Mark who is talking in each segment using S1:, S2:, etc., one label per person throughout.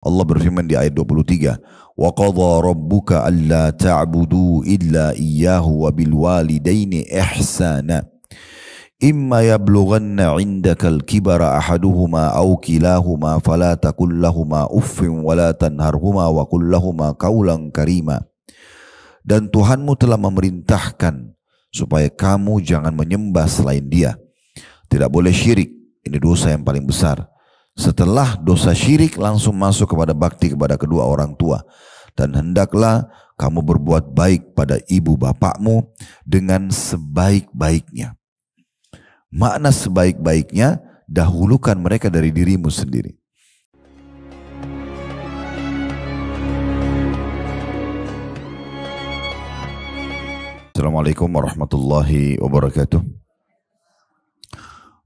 S1: Allah berfirman di ayat 23, "Wa qadha rabbuka alla ta'budu illa iyyahu wa bil walidaini ihsana. Imma yablughanna 'indakal kibara ahaduhuma aw kilahuma fala taqul lahumā uffin wa la tanharhumā wa qul lahumā qawlan karīmā." Dan Tuhanmu telah memerintahkan supaya kamu jangan menyembah selain Dia. Tidak boleh syirik, ini dosa yang paling besar. Setelah dosa syirik langsung masuk kepada bakti kepada kedua orang tua. Dan hendaklah kamu berbuat baik pada ibu bapakmu dengan sebaik-baiknya. Makna sebaik-baiknya, dahulukan mereka dari dirimu sendiri. Assalamualaikum warahmatullahi wabarakatuh.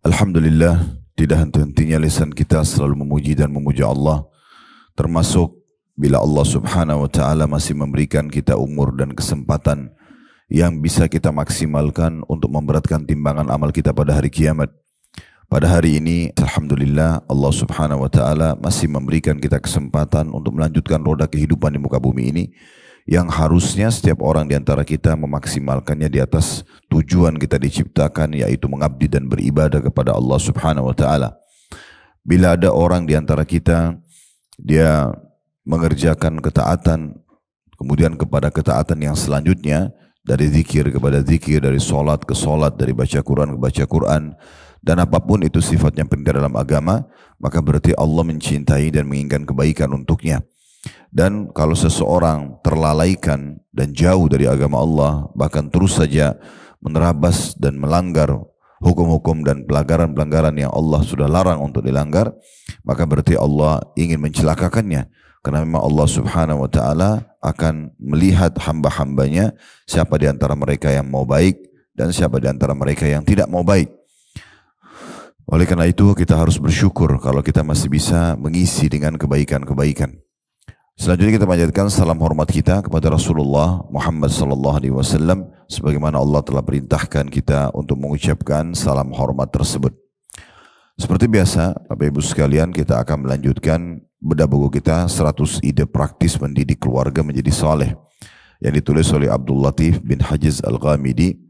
S1: Alhamdulillah, tidak henti-hentinya lisan kita selalu memuji dan memuja Allah, termasuk bila Allah subhanahu wa ta'ala masih memberikan kita umur dan kesempatan yang bisa kita maksimalkan untuk memberatkan timbangan amal kita pada hari kiamat. Pada hari ini, alhamdulillah, Allah subhanahu wa ta'ala masih memberikan kita kesempatan untuk melanjutkan roda kehidupan di muka bumi ini, yang harusnya setiap orang di antara kita memaksimalkannya di atas tujuan kita diciptakan, yaitu mengabdi dan beribadah kepada Allah subhanahu wa ta'ala. Bila ada orang di antara kita, dia mengerjakan ketaatan, kemudian kepada ketaatan yang selanjutnya, dari zikir kepada zikir, dari solat ke solat, dari baca Quran ke baca Quran, dan apapun itu sifatnya perintah dalam agama, maka berarti Allah mencintai dan menginginkan kebaikan untuknya. Dan kalau seseorang terlalaikan dan jauh dari agama Allah, bahkan terus saja menerabas dan melanggar hukum-hukum dan pelanggaran-pelanggaran yang Allah sudah larang untuk dilanggar, maka berarti Allah ingin mencelakakannya. Karena memang Allah subhanahu wa ta'ala akan melihat hamba-hambanya, siapa di antara mereka yang mau baik dan siapa di antara mereka yang tidak mau baik. Oleh karena itu kita harus bersyukur kalau kita masih bisa mengisi dengan kebaikan-kebaikan. Selanjutnya kita panjatkan salam hormat kita kepada Rasulullah Muhammad sallallahu alaihi wasallam, sebagaimana Allah telah perintahkan kita untuk mengucapkan salam hormat tersebut. Seperti biasa, Bapak Ibu sekalian, kita akan melanjutkan bedah buku kita 100 ide praktis mendidik keluarga menjadi saleh, yang ditulis oleh Abdul Latif bin Hajiz Al-Ghamidi.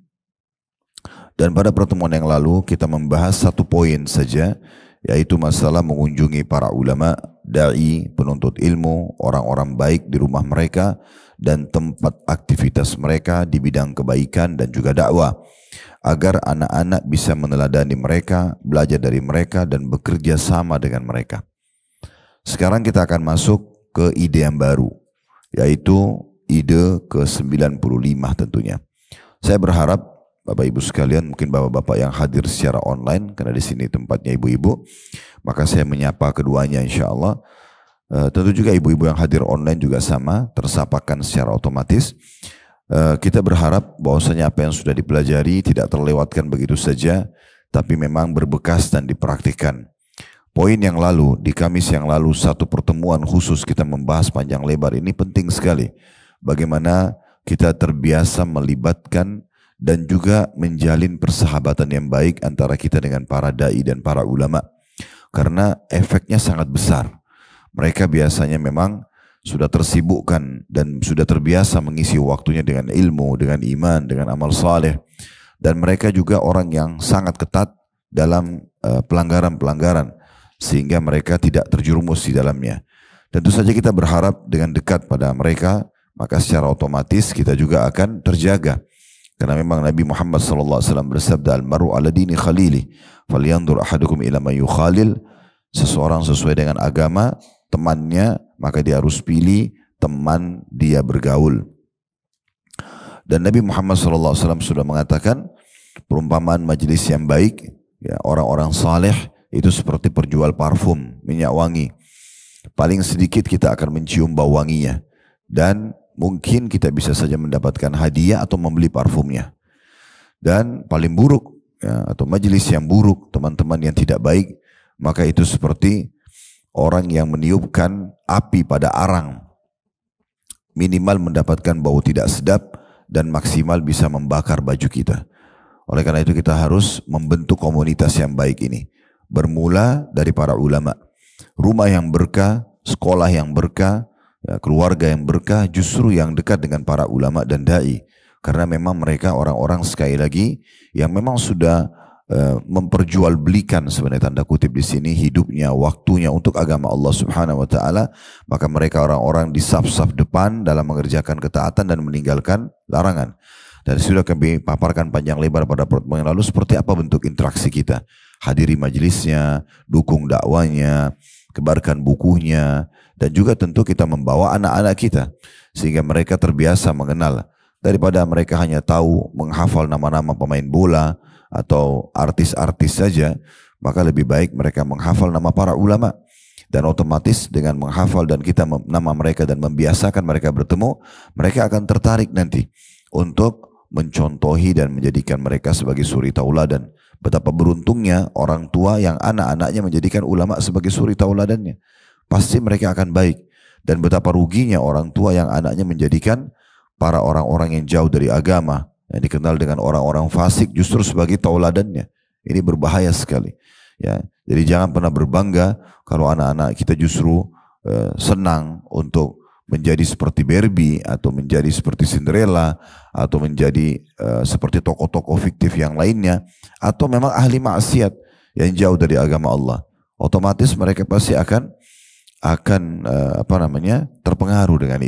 S1: Dan pada pertemuan yang lalu kita membahas satu poin saja, yaitu masalah mengunjungi para ulama, dai, penuntut ilmu, orang-orang baik di rumah mereka dan tempat aktivitas mereka di bidang kebaikan dan juga dakwah, agar anak-anak bisa meneladani mereka, belajar dari mereka dan bekerja sama dengan mereka. Sekarang kita akan masuk ke ide yang baru, yaitu ide ke-95 tentunya. Saya berharap Bapak Ibu sekalian, mungkin bapak-bapak yang hadir secara online, karena di sini tempatnya ibu-ibu, maka saya menyapa keduanya insya Allah. Tentu juga ibu-ibu yang hadir online juga sama, tersapakan secara otomatis. Kita berharap bahwasanya apa yang sudah dipelajari tidak terlewatkan begitu saja, tapi memang berbekas dan dipraktikkan. Poin yang lalu, di Kamis yang lalu, satu pertemuan khusus kita membahas panjang lebar ini penting sekali. Bagaimana kita terbiasa melibatkan dan juga menjalin persahabatan yang baik antara kita dengan para dai dan para ulama. Karena efeknya sangat besar. Mereka biasanya memang sudah tersibukkan dan sudah terbiasa mengisi waktunya dengan ilmu, dengan iman, dengan amal saleh. Dan mereka juga orang yang sangat ketat dalam pelanggaran-pelanggaran, sehingga mereka tidak terjerumus di dalamnya. Tentu saja kita berharap dengan dekat pada mereka, maka secara otomatis kita juga akan terjaga. Karena memang Nabi Muhammad SAW bersabda, "Al-maru ala dini khalili, falyandur ahadukum ila man yukhalil." Seseorang sesuai dengan agama temannya, maka dia harus pilih teman dia bergaul. Dan Nabi Muhammad SAW sudah mengatakan, perumpamaan majelis yang baik, ya, orang-orang saleh itu seperti perjual parfum, minyak wangi. Paling sedikit kita akan mencium bau wanginya. Dan mungkin kita bisa saja mendapatkan hadiah atau membeli parfumnya. Dan paling buruk, ya, atau majelis yang buruk, teman-teman yang tidak baik, maka itu seperti orang yang meniupkan api pada arang. Minimal mendapatkan bau tidak sedap dan maksimal bisa membakar baju kita. Oleh karena itu kita harus membentuk komunitas yang baik ini. Bermula dari para ulama. Rumah yang berkah sekolah yang berkah, ya, keluarga yang berkah justru yang dekat dengan para ulama dan dai. Karena memang mereka orang-orang sekali lagi yang memang sudah memperjualbelikan sebenarnya tanda kutip di sini hidupnya, waktunya untuk agama Allah Subhanahu wa taala, maka mereka orang-orang di saf-saf depan dalam mengerjakan ketaatan dan meninggalkan larangan. Dan sudah kami paparkan panjang lebar pada pertemuan yang lalu seperti apa bentuk interaksi kita. Hadiri majelisnya, dukung dakwanya, kebarkan bukunya, dan juga tentu kita membawa anak-anak kita sehingga mereka terbiasa mengenal, daripada mereka hanya tahu menghafal nama-nama pemain bola atau artis-artis saja, maka lebih baik mereka menghafal nama para ulama. Dan otomatis dengan menghafal dan kita nama mereka dan membiasakan mereka bertemu, mereka akan tertarik nanti untuk mencontohi dan menjadikan mereka sebagai suri tauladan. Betapa beruntungnya orang tua yang anak-anaknya menjadikan ulama sebagai suri tauladannya. Pasti mereka akan baik. Dan betapa ruginya orang tua yang anaknya menjadikan para orang-orang yang jauh dari agama, yang dikenal dengan orang-orang fasik justru sebagai tauladannya. Ini berbahaya sekali. Ya, jadi jangan pernah berbangga kalau anak-anak kita justru senang untuk menjadi seperti Barbie atau menjadi seperti Cinderella atau menjadi seperti tokoh-tokoh fiktif yang lainnya, atau memang ahli maksiat yang jauh dari agama Allah. Otomatis mereka pasti akan terpengaruh dengan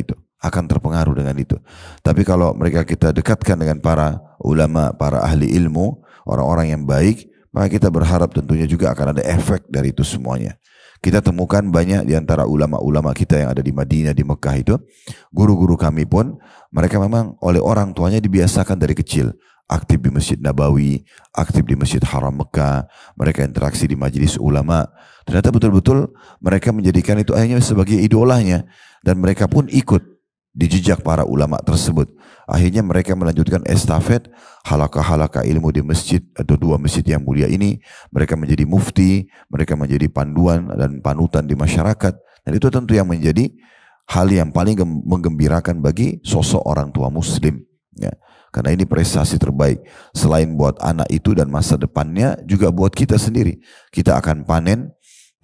S1: itu. Tapi kalau mereka kita dekatkan dengan para ulama, para ahli ilmu, orang-orang yang baik, maka kita berharap tentunya juga akan ada efek dari itu semuanya. Kita temukan banyak di antara ulama-ulama kita yang ada di Madinah, di Mekah itu, guru-guru kami pun, mereka memang oleh orang tuanya dibiasakan dari kecil. Aktif di Masjid Nabawi, aktif di Masjid Haram Mekah, mereka interaksi di majelis ulama. Ternyata betul-betul mereka menjadikan itu hanya sebagai idolanya. Dan mereka pun ikut di jejak para ulama tersebut. Akhirnya mereka melanjutkan estafet halaqah-halaqah ilmu di masjid atau dua masjid yang mulia ini. Mereka menjadi mufti, mereka menjadi panduan dan panutan di masyarakat. Dan itu tentu yang menjadi hal yang paling menggembirakan bagi sosok orang tua muslim. Ya. Karena ini prestasi terbaik. Selain buat anak itu dan masa depannya, juga buat kita sendiri. Kita akan panen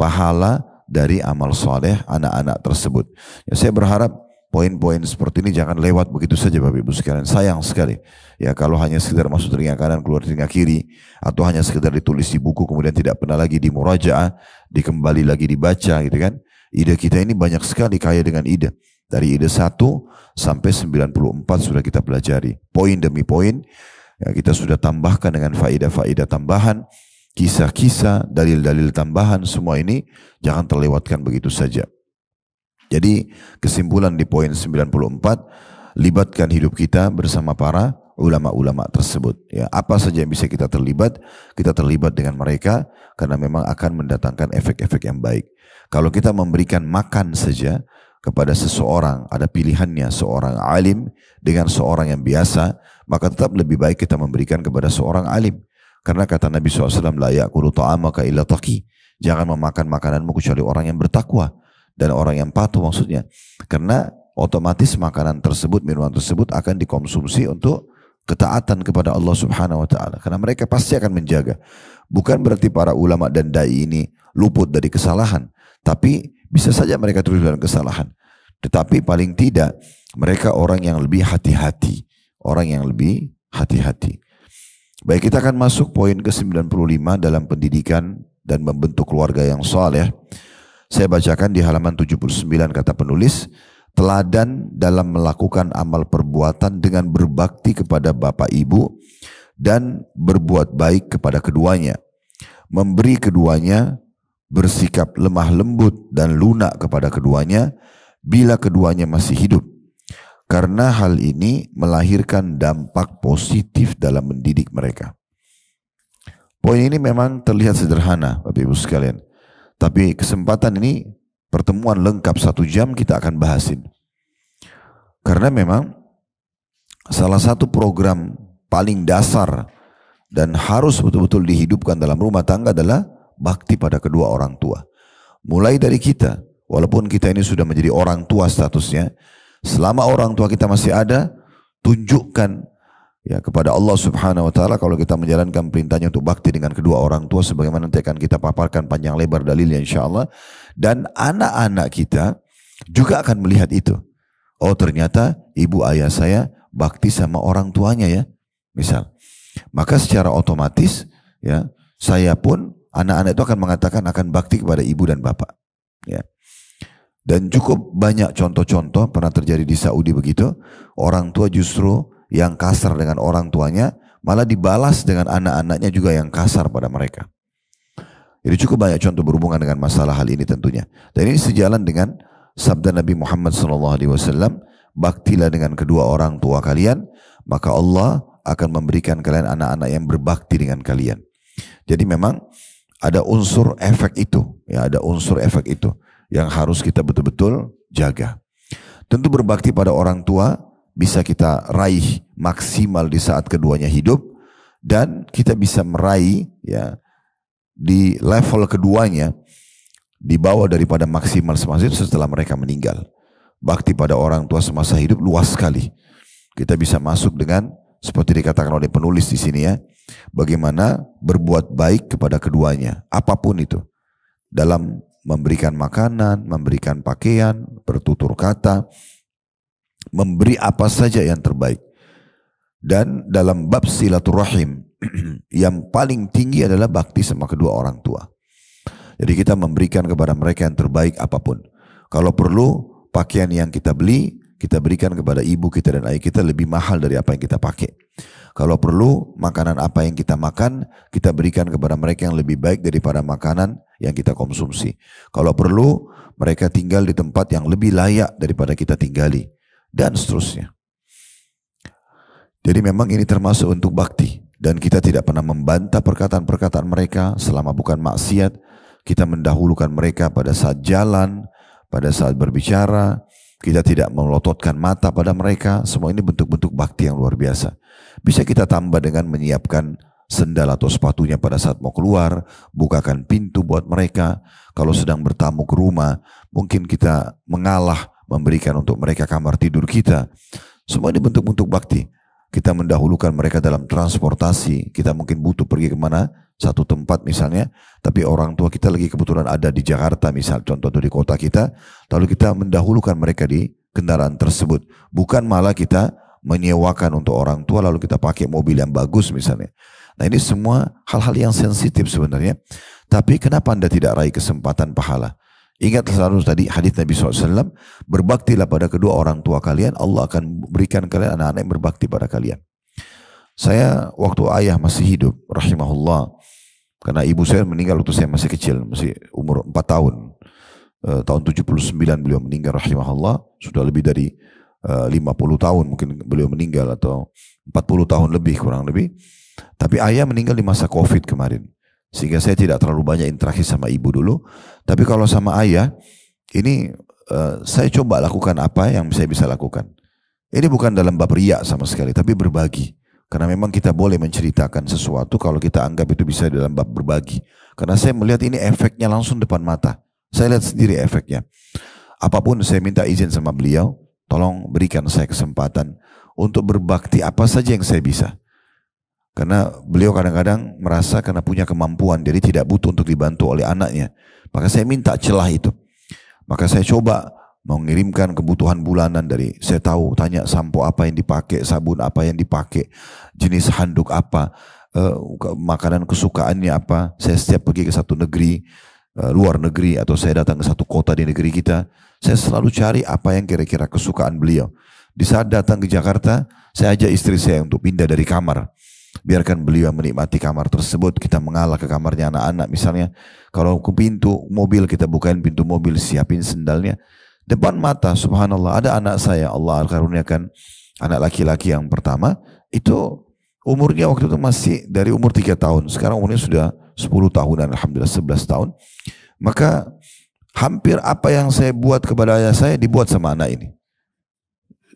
S1: pahala dari amal soleh anak-anak tersebut. Ya, saya berharap poin-poin seperti ini jangan lewat begitu saja Bapak Ibu sekalian. Sayang sekali. Ya, kalau hanya sekedar masuk telinga kanan keluar telinga kiri, atau hanya sekedar ditulis di buku kemudian tidak pernah lagi dimurajaah, dikembali lagi dibaca gitu kan. Ide kita ini banyak sekali, kaya dengan ide. Dari ide 1 sampai 94 sudah kita pelajari. Poin demi poin ya, kita sudah tambahkan dengan faedah-faedah tambahan, kisah-kisah, dalil-dalil tambahan, semua ini jangan terlewatkan begitu saja. Jadi kesimpulan di poin 94, libatkan hidup kita bersama para ulama-ulama tersebut. Ya, apa saja yang bisa kita terlibat dengan mereka karena memang akan mendatangkan efek-efek yang baik. Kalau kita memberikan makan saja kepada seseorang, ada pilihannya seorang alim dengan seorang yang biasa, maka tetap lebih baik kita memberikan kepada seorang alim. Karena kata Nabi SAW, la ya'kulu ta'amaka illa taqi. Jangan memakan makananmu kecuali orang yang bertakwa. Dan orang yang patuh maksudnya. Karena otomatis makanan tersebut, minuman tersebut akan dikonsumsi untuk ketaatan kepada Allah Subhanahu wa taala. Karena mereka pasti akan menjaga. Bukan berarti para ulama dan dai ini luput dari kesalahan, tapi bisa saja mereka terus dalam kesalahan. Tetapi paling tidak mereka orang yang lebih hati-hati, Baik, kita akan masuk poin ke-95 dalam pendidikan dan membentuk keluarga yang saleh. Saya bacakan di halaman 79 kata penulis, teladan dalam melakukan amal perbuatan dengan berbakti kepada bapak ibu dan berbuat baik kepada keduanya, memberi keduanya, bersikap lemah lembut dan lunak kepada keduanya bila keduanya masih hidup. Karena hal ini melahirkan dampak positif dalam mendidik mereka. Poin ini memang terlihat sederhana Bapak Ibu sekalian. Tapi kesempatan ini pertemuan lengkap 1 jam kita akan bahasin. Karena memang salah satu program paling dasar dan harus betul-betul dihidupkan dalam rumah tangga adalah bakti pada kedua orang tua. Mulai dari kita, walaupun kita ini sudah menjadi orang tua statusnya, selama orang tua kita masih ada, tunjukkan ya kepada Allah Subhanahu wa taala kalau kita menjalankan perintahnya untuk bakti dengan kedua orang tua sebagaimana nanti akan kita paparkan panjang lebar dalilnya insyaallah. Dan anak-anak kita juga akan melihat itu. Oh ternyata ibu ayah saya bakti sama orang tuanya ya, misal. Maka secara otomatis ya, saya pun anak-anak itu akan mengatakan akan bakti kepada ibu dan bapak. Ya. Dan cukup banyak contoh-contoh pernah terjadi di Saudi begitu. Orang tua justru yang kasar dengan orang tuanya malah dibalas dengan anak-anaknya juga yang kasar pada mereka. Jadi cukup banyak contoh berhubungan dengan masalah hal ini tentunya. Dan ini sejalan dengan sabda Nabi Muhammad SAW, baktilah dengan kedua orang tua kalian, maka Allah akan memberikan kalian anak-anak yang berbakti dengan kalian. Jadi memang ada unsur efek itu, ya ada unsur efek itu yang harus kita betul-betul jaga. Tentu berbakti pada orang tua bisa kita raih maksimal di saat keduanya hidup, dan kita bisa meraih ya di level keduanya di bawah daripada maksimal semasa hidup setelah mereka meninggal. Bakti pada orang tua semasa hidup luas sekali. Kita bisa masuk dengan seperti dikatakan oleh penulis di sini ya, bagaimana berbuat baik kepada keduanya, apapun itu, dalam memberikan makanan, memberikan pakaian, bertutur kata, memberi apa saja yang terbaik. Dan dalam bab silaturahim yang paling tinggi adalah bakti sama kedua orang tua. Jadi kita memberikan kepada mereka yang terbaik apapun. Kalau perlu pakaian yang kita beli, kita berikan kepada ibu kita dan ayah kita lebih mahal dari apa yang kita pakai. Kalau perlu makanan apa yang kita makan, kita berikan kepada mereka yang lebih baik daripada makanan yang kita konsumsi. Kalau perlu mereka tinggal di tempat yang lebih layak daripada kita tinggali, dan seterusnya. Jadi memang ini termasuk untuk bakti, dan kita tidak pernah membantah perkataan-perkataan mereka selama bukan maksiat. Kita mendahulukan mereka pada saat jalan, pada saat berbicara. Kita tidak melototkan mata pada mereka. Semua ini bentuk-bentuk bakti yang luar biasa. Bisa kita tambah dengan menyiapkan sendal atau sepatunya pada saat mau keluar, bukakan pintu buat mereka. Kalau sedang bertamu ke rumah, mungkin kita mengalah memberikan untuk mereka kamar tidur kita. Semua ini bentuk-bentuk bakti. Kita mendahulukan mereka dalam transportasi. Kita mungkin butuh pergi kemana, satu tempat misalnya, tapi orang tua kita lagi kebetulan ada di Jakarta misal, contoh di kota kita, lalu kita mendahulukan mereka di kendaraan tersebut. Bukan malah kita menyewakan untuk orang tua lalu kita pakai mobil yang bagus misalnya. Nah ini semua hal-hal yang sensitif sebenarnya. Tapi kenapa Anda tidak raih kesempatan pahala? Ingat selalu tadi hadis Nabi SAW, berbaktilah pada kedua orang tua kalian, Allah akan berikan kalian anak-anak yang berbakti pada kalian. Saya waktu ayah masih hidup, rahimahullah, karena ibu saya meninggal waktu saya masih kecil, masih umur 4 tahun. Tahun 79 beliau meninggal, rahimahullah, sudah lebih dari 50 tahun mungkin beliau meninggal, atau 40 tahun lebih kurang lebih. Tapi ayah meninggal di masa COVID kemarin. Sehingga saya tidak terlalu banyak interaksi sama ibu dulu. Tapi kalau sama ayah, ini saya coba lakukan apa yang saya bisa lakukan. Ini bukan dalam bab riya sama sekali, tapi berbagi. Karena memang kita boleh menceritakan sesuatu kalau kita anggap itu bisa dalam bab berbagi. Karena saya melihat ini efeknya langsung depan mata. Saya lihat sendiri efeknya. Apapun saya minta izin sama beliau, tolong berikan saya kesempatan untuk berbakti apa saja yang saya bisa. Karena beliau kadang-kadang merasa karena punya kemampuan, jadi tidak butuh untuk dibantu oleh anaknya. Maka saya minta celah itu. Maka saya coba mengirimkan kebutuhan bulanan dari, saya tahu, tanya sampo apa yang dipakai, sabun apa yang dipakai, jenis handuk apa, makanan kesukaannya apa. Saya setiap pergi ke satu negeri, luar negeri, atau saya datang ke satu kota di negeri kita, saya selalu cari apa yang kira-kira kesukaan beliau. Di saat datang ke Jakarta, saya ajak istri saya untuk pindah dari kamar. Biarkan beliau menikmati kamar tersebut, kita mengalah ke kamarnya anak-anak misalnya. Kalau ke pintu mobil, kita bukain pintu mobil, siapin sendalnya. Depan mata, subhanallah, ada anak saya, Allah karuniakan anak laki-laki yang pertama, itu umurnya waktu itu masih dari umur 3 tahun. Sekarang umurnya sudah 10 tahunan, alhamdulillah 11 tahun. Maka hampir apa yang saya buat kepada ayah saya dibuat sama anak ini.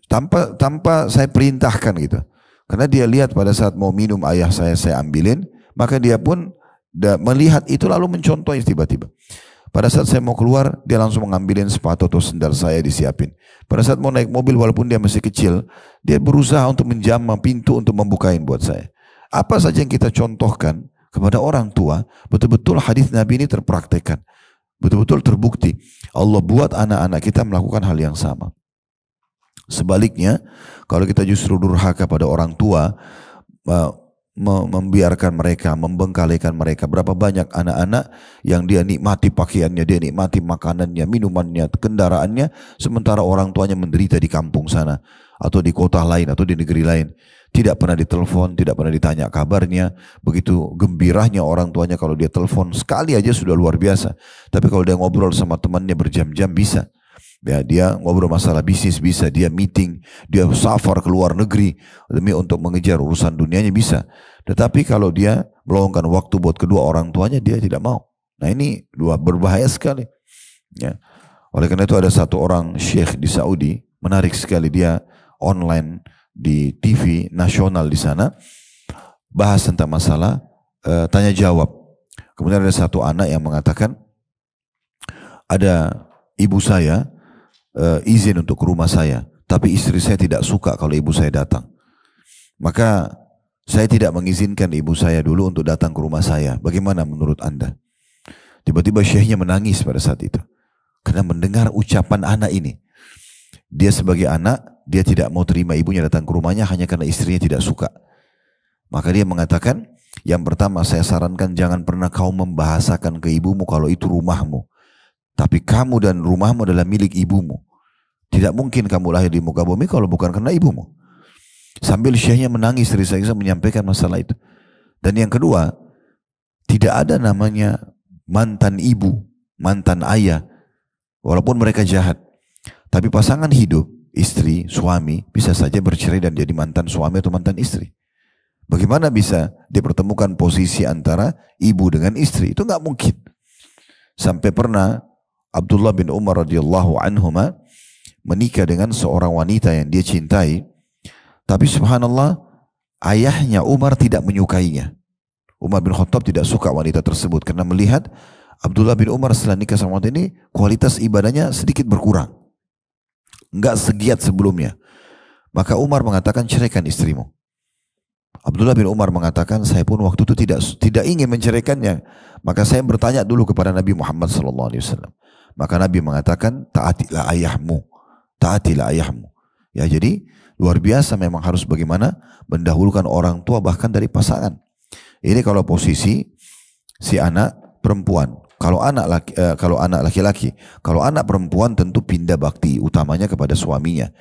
S1: Tanpa saya perintahkan gitu. Karena dia lihat pada saat mau minum ayah saya ambilin, maka dia pun melihat itu lalu mencontohnya tiba-tiba. Pada saat saya mau keluar, dia langsung mengambilin sepatu atau sendal saya disiapin. Pada saat mau naik mobil walaupun dia masih kecil, dia berusaha untuk menjamah pintu untuk membukain buat saya. Apa saja yang kita contohkan kepada orang tua, betul-betul hadis Nabi ini terpraktekkan. Betul-betul terbukti. Allah buat anak-anak kita melakukan hal yang sama. Sebaliknya, kalau kita justru durhaka pada orang tua, membiarkan mereka, membengkalikan mereka. Berapa banyak anak-anak yang dia nikmati pakaiannya, dia nikmati makanannya, minumannya, kendaraannya, sementara orang tuanya menderita di kampung sana, atau di kota lain, atau di negeri lain. Tidak pernah ditelepon, tidak pernah ditanya kabarnya. Begitu gembiranya orang tuanya kalau dia telepon, sekali aja sudah luar biasa. Tapi kalau dia ngobrol sama temannya berjam-jam bisa. Ya, dia ngobrol masalah bisnis bisa, dia meeting, dia safar ke luar negeri demi untuk mengejar urusan dunianya bisa. Tetapi kalau dia meluangkan waktu buat kedua orang tuanya, dia tidak mau. Nah, ini dua berbahaya sekali. Ya. Oleh karena itu ada satu orang syekh di Saudi, menarik sekali, dia online di TV nasional di sana, bahas tentang masalah tanya jawab. Kemudian ada satu anak yang mengatakan, ada ibu saya izin untuk ke rumah saya, tapi istri saya tidak suka kalau ibu saya datang. Maka saya tidak mengizinkan ibu saya dulu untuk datang ke rumah saya. Bagaimana menurut Anda? Tiba-tiba syekhnya menangis pada saat itu. Karena mendengar ucapan anak ini. Dia sebagai anak, dia tidak mau terima ibunya datang ke rumahnya hanya karena istrinya tidak suka. Maka dia mengatakan, yang pertama saya sarankan jangan pernah kau membahasakan ke ibumu kalau itu rumahmu. Tapi kamu dan rumahmu adalah milik ibumu. Tidak mungkin kamu lahir di muka bumi kalau bukan karena ibumu. Sambil syekhnya menangis, terisa-isa menyampaikan masalah itu. Dan yang kedua, tidak ada namanya mantan ibu, mantan ayah, walaupun mereka jahat. Tapi pasangan hidup, istri, suami, bisa saja bercerai dan jadi mantan suami atau mantan istri. Bagaimana bisa dipertemukan posisi antara ibu dengan istri? Itu nggak mungkin. Sampai pernah Abdullah bin Umar radhiyallahu anhuma menikah dengan seorang wanita yang dia cintai, tapi subhanallah ayahnya Umar tidak menyukainya. Umar bin Khattab tidak suka wanita tersebut karena melihat Abdullah bin Umar setelah nikah sama wanita ini kualitas ibadahnya sedikit berkurang, enggak segiat sebelumnya. Maka Umar mengatakan, ceraikan istrimu. Abdullah bin Umar mengatakan, saya pun waktu itu tidak ingin menceraikannya. Maka saya bertanya dulu kepada Nabi Muhammad SAW. Maka Nabi mengatakan, taatilah ayahmu, taatilah ayahmu. Ya, jadi luar biasa memang harus bagaimana mendahulukan orang tua bahkan dari pasangan. Ini kalau posisi si anak perempuan. Kalau anak laki-laki, kalau anak perempuan tentu pindah bakti utamanya kepada suaminya.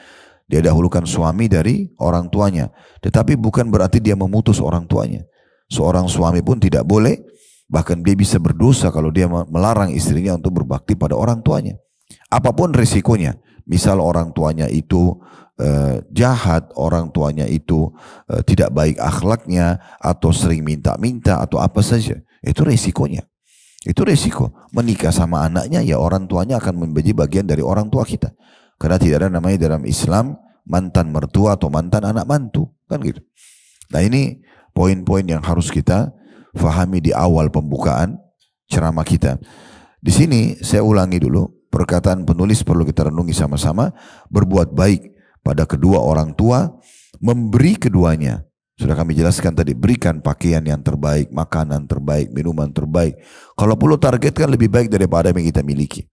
S1: Dia dahulukan suami dari orang tuanya. Tetapi bukan berarti dia memutus orang tuanya. Seorang suami pun tidak boleh, bahkan dia bisa berdosa kalau dia melarang istrinya untuk berbakti pada orang tuanya. Apapun risikonya. Misal orang tuanya itu jahat, orang tuanya itu tidak baik akhlaknya, atau sering minta-minta, atau apa saja. Itu risikonya. Itu risiko. Menikah sama anaknya, ya orang tuanya akan menjadi bagian dari orang tua kita. Karena tidak ada namanya dalam Islam mantan mertua atau mantan anak mantu. Kan gitu. Nah, ini poin-poin yang harus kita fahami di awal pembukaan ceramah kita. Di sini saya ulangi dulu, perkataan penulis perlu kita renungi sama-sama. Berbuat baik pada kedua orang tua, memberi keduanya. Sudah kami jelaskan tadi, berikan pakaian yang terbaik, makanan terbaik, minuman terbaik. Kalau perlu targetkan lebih baik daripada yang kita miliki.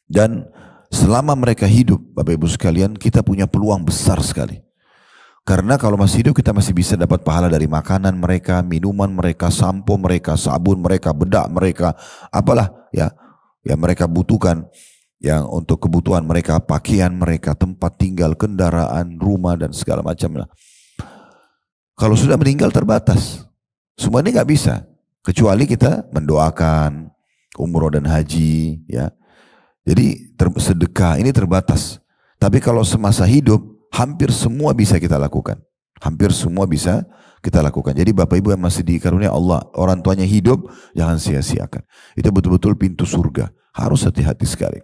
S1: Dan selama mereka hidup, Bapak Ibu sekalian, kita punya peluang besar sekali. Karena kalau masih hidup kita masih bisa dapat pahala dari makanan mereka, minuman mereka, sampo mereka, sabun mereka, bedak mereka, apalah ya yang mereka butuhkan, yang untuk kebutuhan mereka, pakaian mereka, tempat tinggal, kendaraan, rumah dan segala macam lah. Kalau sudah meninggal terbatas. Semua ini nggak bisa, kecuali kita mendoakan umroh dan haji, ya. Jadi sedekah ini terbatas. Tapi kalau semasa hidup, hampir semua bisa kita lakukan. Hampir semua bisa kita lakukan. Jadi Bapak Ibu yang masih dikarunia Allah, orang tuanya hidup, jangan sia-siakan. Itu betul-betul pintu surga. Harus hati-hati sekali.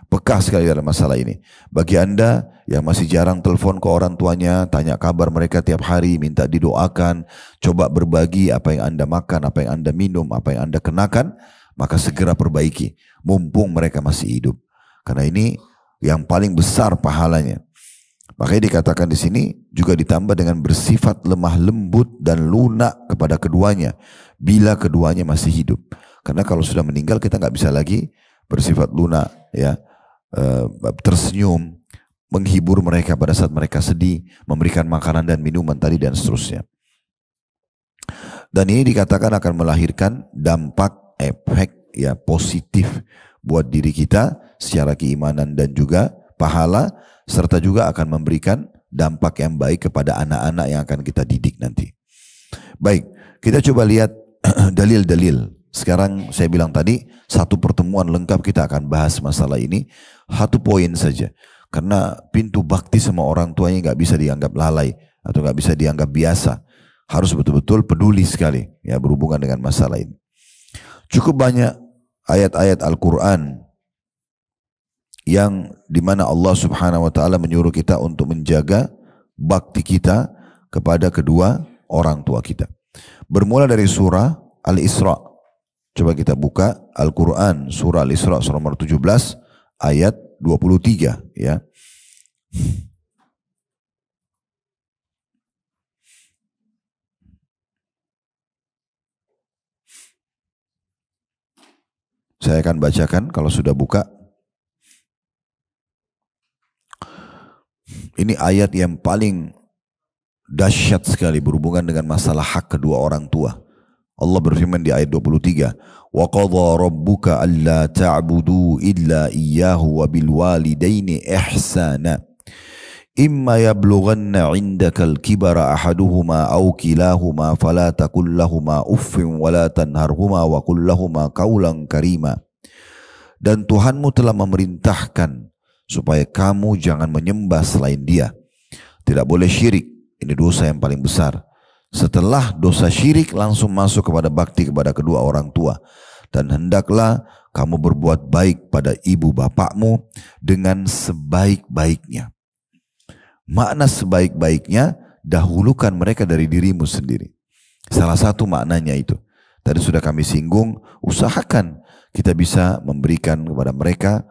S1: Peka sekali dalam masalah ini. Bagi Anda yang masih jarang telepon ke orang tuanya, tanya kabar mereka tiap hari, minta didoakan, coba berbagi apa yang Anda makan, apa yang Anda minum, apa yang Anda kenakan, maka segera perbaiki. Mumpung mereka masih hidup. Karena ini yang paling besar pahalanya. Makanya dikatakan di sini juga ditambah dengan bersifat lemah lembut dan lunak kepada keduanya bila keduanya masih hidup. Karena kalau sudah meninggal kita nggak bisa lagi bersifat lunak, ya, tersenyum, menghibur mereka pada saat mereka sedih, memberikan makanan dan minuman tadi dan seterusnya. Dan ini dikatakan akan melahirkan dampak efek ya positif buat diri kita secara keimanan dan juga pahala, serta juga akan memberikan dampak yang baik kepada anak-anak yang akan kita didik nanti. Baik, kita coba lihat dalil-dalil. Sekarang saya bilang tadi, satu pertemuan lengkap kita akan bahas masalah ini. Satu poin saja. Karena pintu bakti sama orang tuanya nggak bisa dianggap lalai atau nggak bisa dianggap biasa. Harus betul-betul peduli sekali ya berhubungan dengan masalah ini. Cukup banyak ayat-ayat Al-Quran yang dimana Allah Subhanahu Wa Taala menyuruh kita untuk menjaga bakti kita kepada kedua orang tua kita. Bermula dari surah Al-Isra. Coba kita buka Al-Quran surah Al-Isra surah nomor 17 ayat 23 ya. Saya akan bacakan kalau sudah buka. Ini ayat yang paling dahsyat sekali berhubungan dengan masalah hak kedua orang tua. Allah berfirman di ayat 23, "Wa qadha rabbuka alla ta'budu illa iyyahu wa bil walidaini ihsana. Imma yablughanna 'indakal kibara ahaduhuma aw kilahuma fala taqul lahumā uffin wa la tanharhumā wa qul lahumā qawlan karīmā." Dan Tuhanmu telah memerintahkan supaya kamu jangan menyembah selain Dia. Tidak boleh syirik. Ini dosa yang paling besar. Setelah dosa syirik langsung masuk kepada bakti kepada kedua orang tua. Dan hendaklah kamu berbuat baik pada ibu bapakmu dengan sebaik-baiknya. Makna sebaik-baiknya, dahulukan mereka dari dirimu sendiri. Salah satu maknanya itu. Tadi sudah kami singgung, usahakan kita bisa memberikan kepada mereka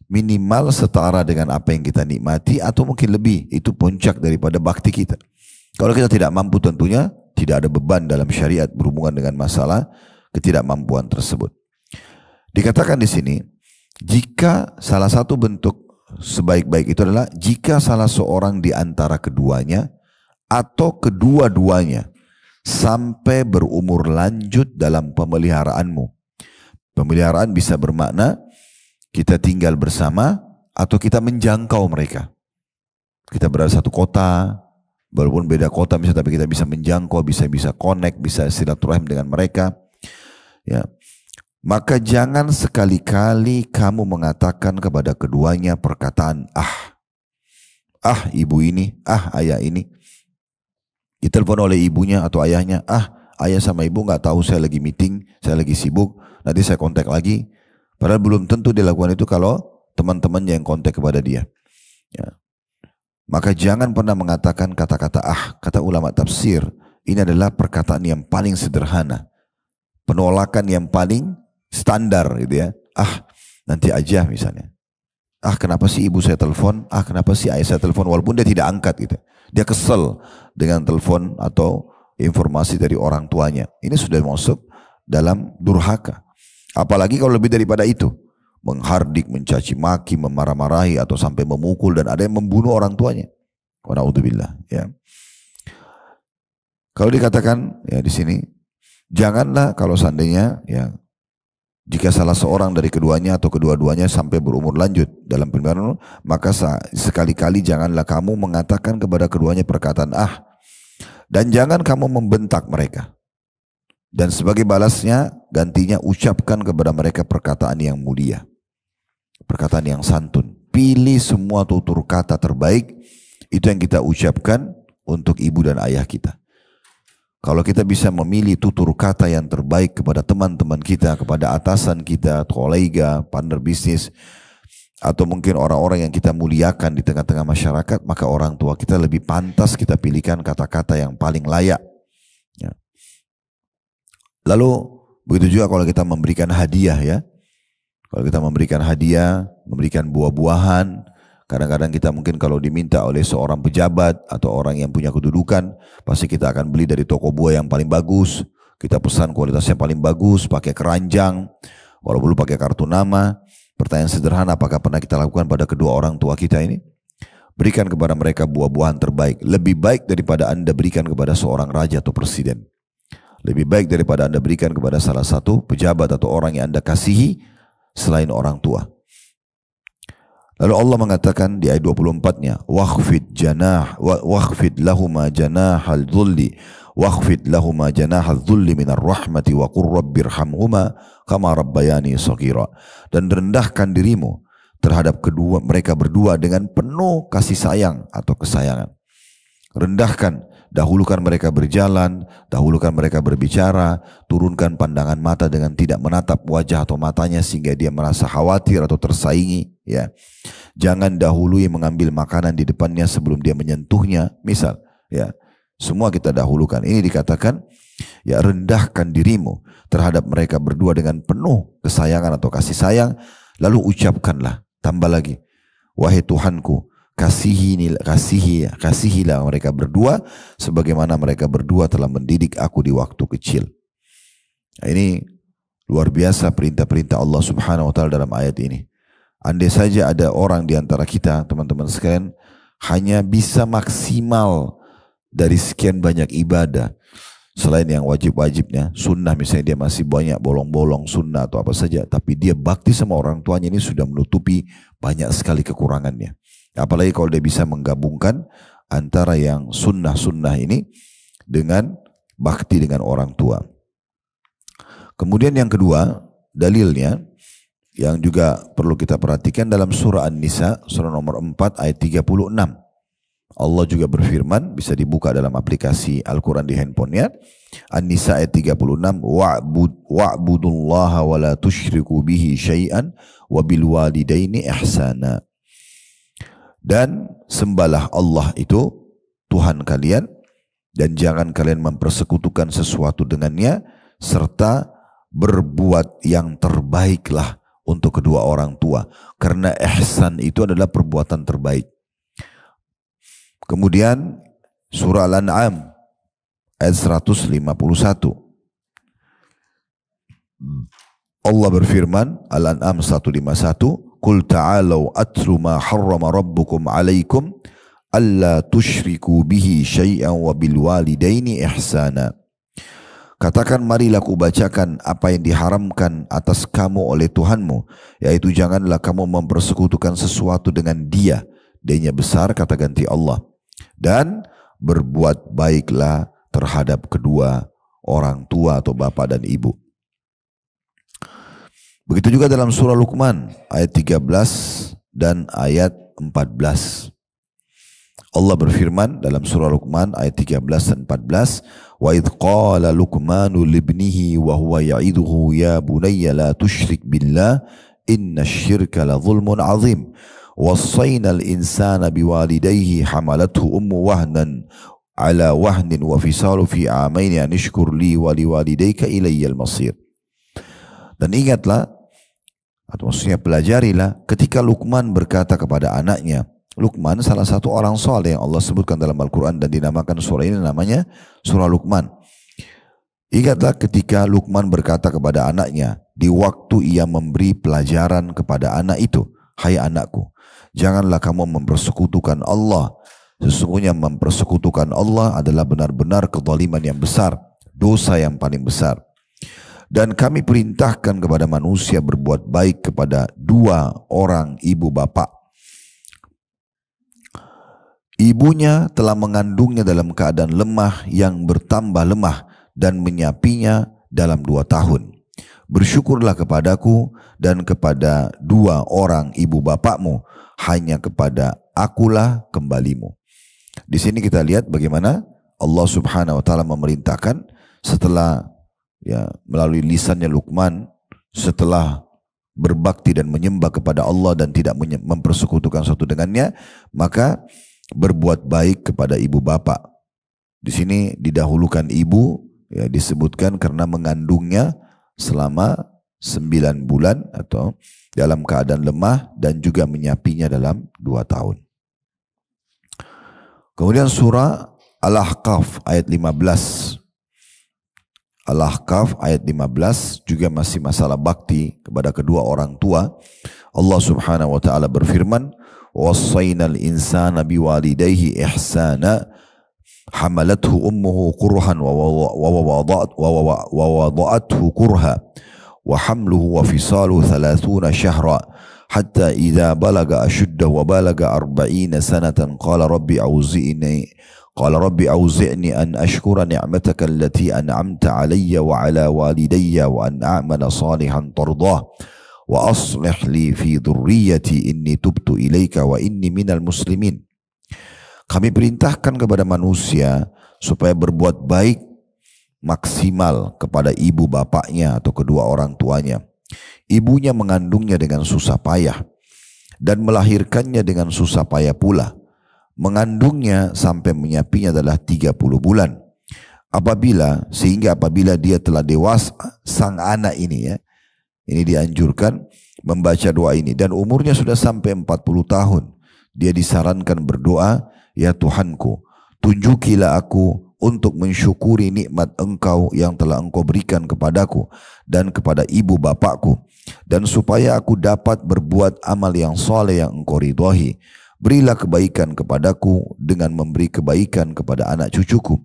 S1: minimal setara dengan apa yang kita nikmati atau mungkin lebih. Itu puncak daripada bakti kita. Kalau kita tidak mampu tentunya tidak ada beban dalam syariat berhubungan dengan masalah ketidakmampuan tersebut. Dikatakan di sini, jika salah satu bentuk sebaik-baik itu adalah jika salah seorang di antara keduanya atau kedua-duanya sampai berumur lanjut dalam pemeliharaanmu. Pemeliharaan bisa bermakna kita tinggal bersama atau kita menjangkau mereka. Kita berada satu kota, walaupun beda kota misalnya, tapi kita bisa menjangkau, bisa connect, bisa silaturahim dengan mereka. Ya. Maka jangan sekali-kali kamu mengatakan kepada keduanya perkataan ibu ini, ayah ini. Ditelepon oleh ibunya atau ayahnya, ayah sama ibu nggak tahu saya lagi meeting, saya lagi sibuk, nanti saya kontak lagi. Padahal belum tentu dia lakukan itu kalau teman-temannya yang kontak kepada dia. Ya. Maka jangan pernah mengatakan kata-kata kata ulama tafsir, ini adalah perkataan yang paling sederhana. Penolakan yang paling standar gitu ya. Nanti aja misalnya. Kenapa sih ibu saya telepon? Kenapa sih ayah saya telepon? Walaupun dia tidak angkat gitu. Dia kesel dengan telepon atau informasi dari orang tuanya. Ini sudah masuk dalam durhaka. Apalagi kalau lebih daripada itu. Menghardik, mencaci maki, memarah-marahi atau sampai memukul dan ada yang membunuh orang tuanya. Wa na'udzubillah ya. Kalau dikatakan ya di sini, janganlah kalau seandainya ya jika salah seorang dari keduanya atau kedua-duanya sampai berumur lanjut dalam pemeliharaan, maka sekali-kali janganlah kamu mengatakan kepada keduanya perkataan dan jangan kamu membentak mereka. Dan sebagai balasnya, gantinya ucapkan kepada mereka perkataan yang mulia. Perkataan yang santun. Pilih semua tutur kata terbaik, itu yang kita ucapkan untuk ibu dan ayah kita. Kalau kita bisa memilih tutur kata yang terbaik kepada teman-teman kita, kepada atasan kita, kolega, partner bisnis, atau mungkin orang-orang yang kita muliakan di tengah-tengah masyarakat, maka orang tua kita lebih pantas kita pilihkan kata-kata yang paling layak. Ya. Lalu begitu juga kalau kita memberikan hadiah ya. Kalau kita memberikan hadiah, memberikan buah-buahan, kadang-kadang kita mungkin kalau diminta oleh seorang pejabat atau orang yang punya kedudukan, pasti kita akan beli dari toko buah yang paling bagus. Kita pesan kualitasnya paling bagus, pakai keranjang, walau belum pakai kartu nama. Pertanyaan sederhana, apakah pernah kita lakukan pada kedua orang tua kita ini? Berikan kepada mereka buah-buahan terbaik. Lebih baik daripada Anda berikan kepada seorang raja atau presiden. Lebih baik daripada Anda berikan kepada salah satu pejabat atau orang yang Anda kasihi selain orang tua. Lalu Allah mengatakan di ayat 24-nya, wakhfid lahuma janahal dhulli wakhfid lahuma janahal dhulli minar rahmati wa qur rabbirhamhuma kama rabbayani shaghira. Dan rendahkan dirimu terhadap kedua mereka berdua dengan penuh kasih sayang atau kesayangan. Rendahkan, dahulukan mereka berjalan, dahulukan mereka berbicara, turunkan pandangan mata dengan tidak menatap wajah atau matanya sehingga dia merasa khawatir atau tersaingi, ya. Jangan dahului mengambil makanan di depannya sebelum dia menyentuhnya, misal, ya. Semua kita dahulukan. Ini dikatakan, ya, rendahkan dirimu terhadap mereka berdua dengan penuh kesayangan atau kasih sayang, lalu ucapkanlah, tambah lagi, wahai Tuhanku, kasihilah mereka berdua sebagaimana mereka berdua telah mendidik aku di waktu kecil. Nah, ini luar biasa perintah-perintah Allah Subhanahu wa taala dalam ayat ini. Andai saja ada orang di antara kita, teman-teman sekalian, hanya bisa maksimal dari sekian banyak ibadah selain yang wajib-wajibnya, sunnah misalnya dia masih banyak bolong-bolong sunnah atau apa saja, tapi dia bakti sama orang tuanya, ini sudah menutupi banyak sekali kekurangannya. Apalagi kalau dia bisa menggabungkan antara yang sunnah-sunnah ini dengan bakti dengan orang tua. Kemudian yang kedua, dalilnya yang juga perlu kita perhatikan dalam surah An-Nisa, surah nomor 4 ayat 36. Allah juga berfirman, bisa dibuka dalam aplikasi Al-Quran di handphonenya. An-Nisa ayat 36, wa'budullaha wa la tusyriku bihi syai'an wa bil walidaini ihsana. Dan sembahlah Allah itu Tuhan kalian, dan jangan kalian mempersekutukan sesuatu dengannya, serta berbuat yang terbaiklah untuk kedua orang tua, karena ihsan itu adalah perbuatan terbaik. Kemudian surah Al-An'am ayat 151, Allah berfirman, Al-An'am 151, Qul ta'alau atlu ma harrama rabbukum alaikum alla tusyriku bihi syai'an wa bil walidaini ihsana. Katakan, marilah ku bacakan apa yang diharamkan atas kamu oleh Tuhanmu, yaitu janganlah kamu mempersekutukan sesuatu dengan Dia. D-nya besar, kata ganti Allah. Dan berbuat baiklah terhadap kedua orang tua atau bapak dan ibu. Begitu juga dalam surah Luqman ayat 13 dan ayat 14. Allah berfirman dalam surah Luqman ayat 13 dan 14, wa idh qala Luqmanu libnihi wa huwa ya'iduhu ya bunayya la tusyrik billah innasyirka la zulmun azim. Wassayna al-insana biwalidayhi hamalathu ummu wahnan ala wahnin wa fisalu fi amaini an ishkur li wa liwalidayka ilayyal masir. Dan ingatlah, atau maksudnya pelajarilah, ketika Luqman berkata kepada anaknya. Luqman salah satu orang soleh yang Allah sebutkan dalam Al-Quran dan dinamakan surah ini namanya surah Luqman. Ingatlah ketika Luqman berkata kepada anaknya di waktu ia memberi pelajaran kepada anak itu, hai anakku, janganlah kamu mempersekutukan Allah. Sesungguhnya mempersekutukan Allah adalah benar-benar kezaliman yang besar, dosa yang paling besar. Dan kami perintahkan kepada manusia berbuat baik kepada dua orang ibu bapak. Ibunya telah mengandungnya dalam keadaan lemah yang bertambah lemah dan menyapinya dalam 2 tahun. Bersyukurlah kepadaku dan kepada dua orang ibu bapakmu, hanya kepada akulah kembalimu. Di sini kita lihat bagaimana Allah Subhanahu wa taala memerintahkan setelah melalui lisannya Luqman, setelah berbakti dan menyembah kepada Allah dan tidak mempersekutukan sesuatu dengannya, maka berbuat baik kepada ibu bapak. Di sini didahulukan ibu, disebutkan karena mengandungnya selama 9 bulan atau dalam keadaan lemah dan juga menyapinya dalam 2 tahun. Kemudian surah Al-Ahqaf ayat 15. Al-Ahqaf ayat 15 juga masih masalah bakti kepada kedua orang tua. Allah Subhanahu wa taala berfirman, "Wassaynal insana biwalidayhi ihsana hamalathu ummuhu kurhan wa wada'athu kurha wa hamluhu wa fisaluhu 30 syahra hatta idza balaga ashuddahu wa balaga 40 sanatan قال ربي أوزعني أن أشكر نعمتك التي أنعمت علي وعلى والدي وأن أعمل صالحا ترضاه وأصلح لي في ذريتي إني تبت إليك وإني من المسلمين." Kami perintahkan kepada manusia supaya berbuat baik maksimal kepada ibu bapaknya atau kedua orang tuanya. Ibunya mengandungnya dengan susah payah dan melahirkannya dengan susah payah pula. Mengandungnya sampai menyapinya adalah 30 bulan. Sehingga apabila dia telah dewasa, sang anak ini ini dianjurkan membaca doa ini. Dan umurnya sudah sampai 40 tahun. Dia disarankan berdoa, "Ya Tuhanku, tunjukilah aku untuk mensyukuri nikmat Engkau yang telah Engkau berikan kepadaku dan kepada ibu bapakku. Dan supaya aku dapat berbuat amal yang saleh yang Engkau ridhai. Berilah kebaikan kepadaku dengan memberi kebaikan kepada anak cucuku.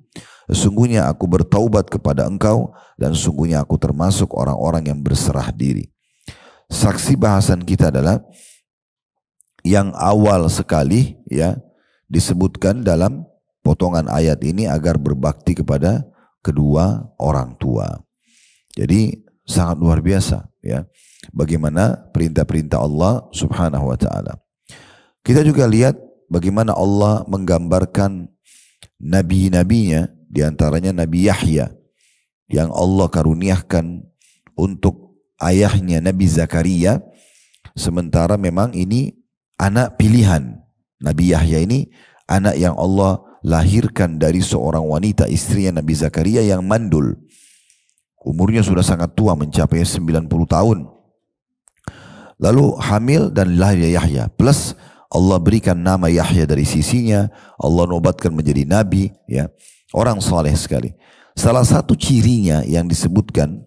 S1: Sesungguhnya aku bertaubat kepada Engkau dan sesungguhnya aku termasuk orang-orang yang berserah diri." Saksi bahasan kita adalah yang awal sekali disebutkan dalam potongan ayat ini agar berbakti kepada kedua orang tua. Jadi sangat luar biasa bagaimana perintah-perintah Allah Subhanahu wa taala. Kita juga lihat bagaimana Allah menggambarkan nabi-nabinya, diantaranya Nabi Yahya yang Allah karuniakan untuk ayahnya Nabi Zakaria, sementara memang ini anak pilihan. Nabi Yahya ini anak yang Allah lahirkan dari seorang wanita, istrinya Nabi Zakaria yang mandul. Umurnya sudah sangat tua, mencapai 90 tahun. Lalu hamil dan lahir Yahya, plus Allah berikan nama Yahya dari sisinya, Allah nobatkan menjadi nabi, orang saleh sekali. Salah satu cirinya yang disebutkan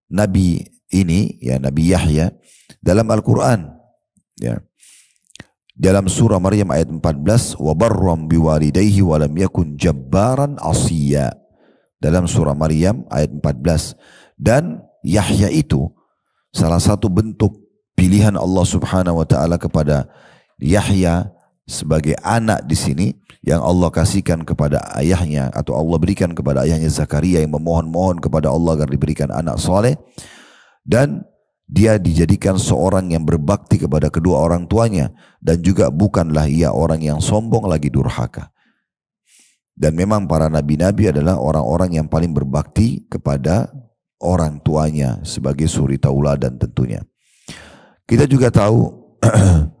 S1: nabi ini, Nabi Yahya dalam Al-Quran, dalam surah Maryam ayat 14, "Wa barram biwalidayhi wa lam yakun jabbaran asiya." Dalam surah Maryam ayat 14. Dan Yahya itu salah satu bentuk pilihan Allah Subhanahu wa taala kepada Yahya sebagai anak di sini yang Allah kasihkan kepada ayahnya atau Allah berikan kepada ayahnya Zakaria yang memohon-mohon kepada Allah agar diberikan anak soleh, dan dia dijadikan seorang yang berbakti kepada kedua orang tuanya dan juga bukanlah ia orang yang sombong lagi durhaka. Dan memang para nabi-nabi adalah orang-orang yang paling berbakti kepada orang tuanya sebagai suri tauladan tentunya. Kita juga tahu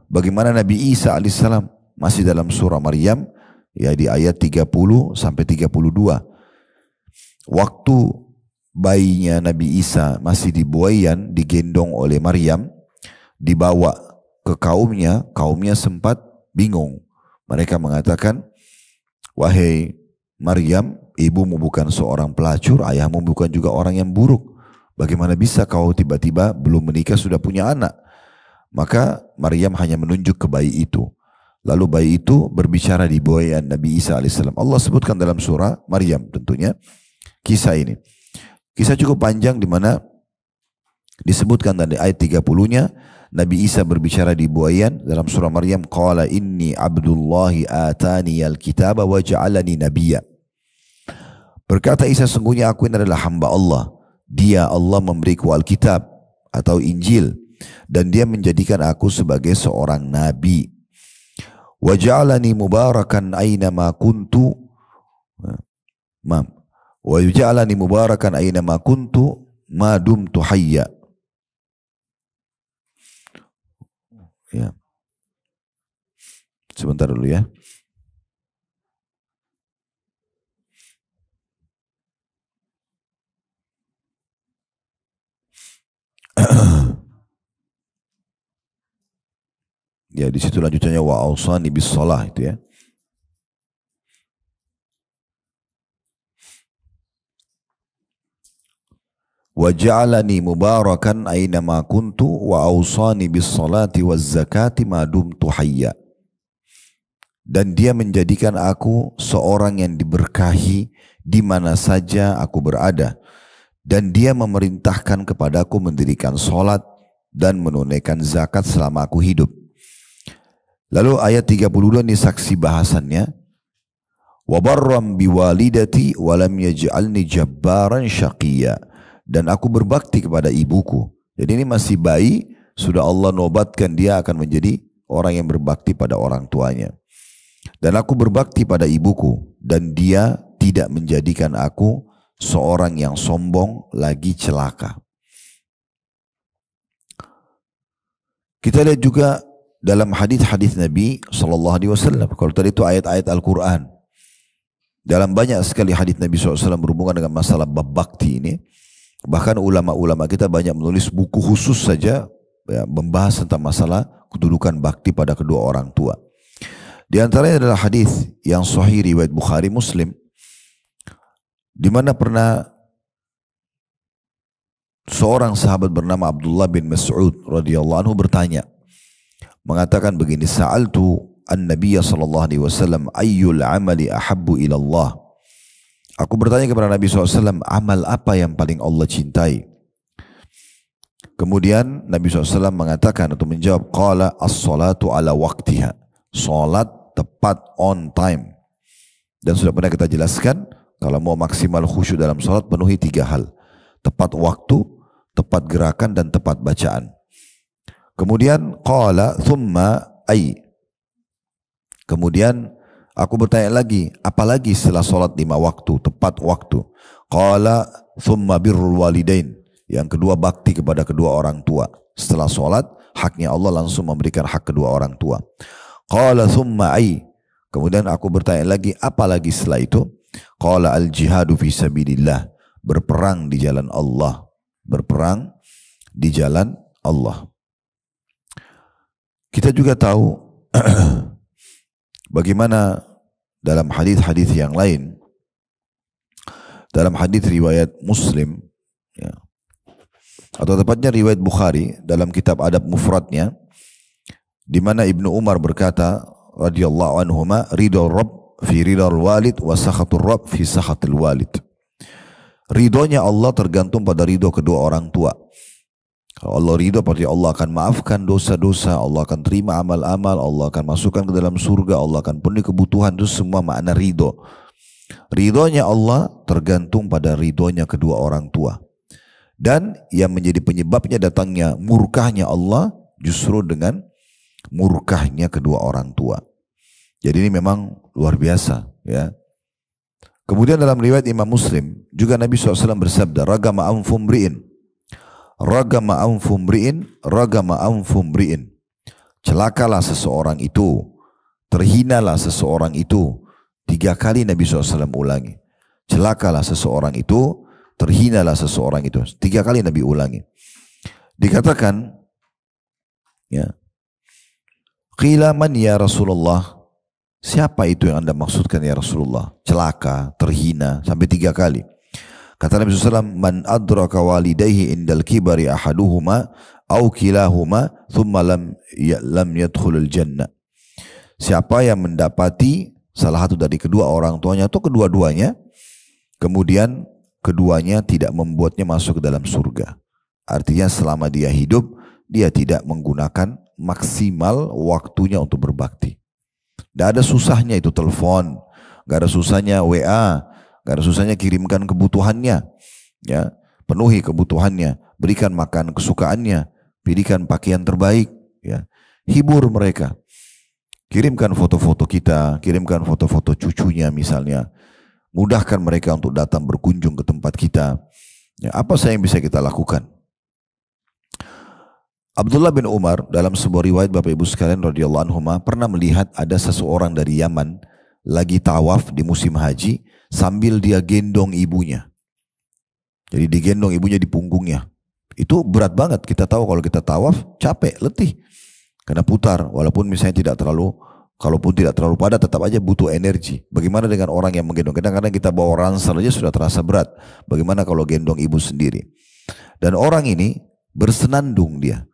S1: bagaimana Nabi Isa alaihissalam masih dalam surah Maryam di ayat 30 sampai 32. Waktu bayinya Nabi Isa masih di buaian, digendong oleh Maryam, dibawa ke kaumnya sempat bingung. Mereka mengatakan, "Wahai Maryam, ibumu bukan seorang pelacur, ayahmu bukan juga orang yang buruk. Bagaimana bisa kau tiba-tiba belum menikah sudah punya anak?" Maka Maryam hanya menunjuk ke bayi itu. Lalu bayi itu berbicara di buaian Nabi Isa alaihissalam. Allah sebutkan dalam surah Maryam tentunya kisah ini. Kisah cukup panjang di mana disebutkan dari ayat 30-nya Nabi Isa berbicara di buaian dalam surah Maryam, "Qala inni abdullahi atani al-kitaba wa ja'alani nabiyya." Berkata Isa, sungguhnya aku ini adalah hamba Allah. Dia Allah memberiku Alkitab atau Injil dan dia menjadikan aku sebagai seorang nabi. Wa ja'alani mubarakan aina ma kuntu. Wa ja'alani mubarakan aina ma kuntu ma dumtu hayya. Sebentar dulu ya. Ya, di situ lanjutannya wa ausani bis shalah itu ya. wa ja'alani mubarakan aina ma kuntu wa awsani bis salati waz zakati ma dumtu hayya. Dan dia menjadikan aku seorang yang diberkahi di mana saja aku berada. Dan dia memerintahkan kepadaku mendirikan salat dan menunaikan zakat selama aku hidup. Lalu ayat 32 ini saksi bahasannya. Wa barram biwalidati wa lam yaj'alni jabbaran syaqiyya. Dan aku berbakti kepada ibuku. Jadi ini masih bayi, sudah Allah nobatkan dia akan menjadi orang yang berbakti pada orang tuanya. Dan aku berbakti pada ibuku, dan dia tidak menjadikan aku seorang yang sombong lagi celaka. Kita lihat juga dalam hadis-hadis Nabi SAW. Kalau tadi itu ayat-ayat Al-Quran. Dalam banyak sekali hadis Nabi SAW berhubungan dengan masalah bab bakti ini. Bahkan ulama-ulama kita banyak menulis buku khusus saja ya, membahas tentang masalah kedudukan bakti pada kedua orang tua. Di antaranya adalah hadis yang sahih riwayat Bukhari Muslim, di mana pernah seorang sahabat bernama Abdullah bin Mas'ud radhiyallahu anhu bertanya, mengatakan begini, sa'altu an-nabiyya sallallahu alaihi wasallam ayyul amali ahabbu ila Allah. Aku bertanya kepada Nabi SAW, amal apa yang paling Allah cintai? Kemudian Nabi SAW mengatakan atau menjawab, qala as-salatu ala waqtiha. Salat tepat on time. Dan sudah pernah kita jelaskan, kalau mau maksimal khusyuk dalam salat, penuhi 3 hal. Tepat waktu, tepat gerakan, dan tepat bacaan. Kemudian, qala thumma ay. Kemudian, aku bertanya lagi, apalagi setelah sholat 5 waktu, tepat waktu. Qala thumma birrul walidain. Yang kedua, bakti kepada kedua orang tua. Setelah sholat, haknya Allah langsung memberikan hak kedua orang tua. Qala thumma ay. Kemudian aku bertanya lagi, apalagi setelah itu? Qala al jihadu fi sabilillah. Berperang di jalan Allah. Berperang di jalan Allah. Kita juga tahu bagaimana dalam hadis-hadis yang lain, dalam hadis riwayat Muslim, ya, atau tepatnya riwayat Bukhari dalam kitab Adab Mufradnya, di mana Ibnu Umar berkata, radhiyallahu anhuma, ridho Rabb fi ridhal walid wa sakhatur Rabb fi sakhatil walid. Ridhonya Allah tergantung pada ridho kedua orang tua. Kalau Allah ridho, berarti Allah akan maafkan dosa-dosa, Allah akan terima amal-amal, Allah akan masukkan ke dalam surga, Allah akan penuhi kebutuhan. Itu semua makna ridho. Ridhonya Allah tergantung pada ridhonya kedua orang tua. Dan yang menjadi penyebabnya datangnya murkahnya Allah justru dengan murkahnya kedua orang tua. Jadi ini memang luar biasa, ya. Kemudian dalam riwayat Imam Muslim juga Nabi SAW bersabda, ragama anfumri'in, ragama anfumri'in, ragama anfumri'in. Celakalah seseorang itu, terhinalah seseorang itu. 3 kali Nabi SAW ulangi. Celakalah seseorang itu, terhinalah seseorang itu. 3 kali Nabi ulangi. Dikatakan, ya, qila man ya Rasulullah, siapa itu yang anda maksudkan ya Rasulullah? Celaka, terhina, sampai 3 kali. Kata Nabi SAW, man adraka walidayhi indal kibari ahaduhuma au kilahuma thumma lam yadkhulul jannah. Siapa yang mendapati salah satu dari kedua orang tuanya atau kedua-duanya, kemudian keduanya tidak membuatnya masuk ke dalam surga. Artinya selama dia hidup, dia tidak menggunakan maksimal waktunya untuk berbakti. Tidak ada susahnya itu telepon, tidak ada susahnya WA, tidak ada susahnya kirimkan kebutuhannya, ya, penuhi kebutuhannya, berikan makan kesukaannya, berikan pakaian terbaik, ya, hibur mereka, kirimkan foto-foto kita, kirimkan foto-foto cucunya misalnya, mudahkan mereka untuk datang berkunjung ke tempat kita. Ya, apa saja yang bisa kita lakukan? Abdullah bin Umar dalam sebuah riwayat Bapak Ibu sekalian radhiyallahu anhuma pernah melihat ada seseorang dari Yaman lagi tawaf di musim haji sambil dia gendong ibunya. Jadi digendong ibunya di punggungnya. Itu berat banget. Kita tahu kalau kita tawaf capek, letih. Karena putar walaupun misalnya tidak terlalu, kalaupun tidak terlalu padat tetap aja butuh energi. Bagaimana dengan orang yang menggendong? Kadang-kadang kita bawa ransel aja sudah terasa berat. Bagaimana kalau gendong ibu sendiri? Dan orang ini bersenandung dia.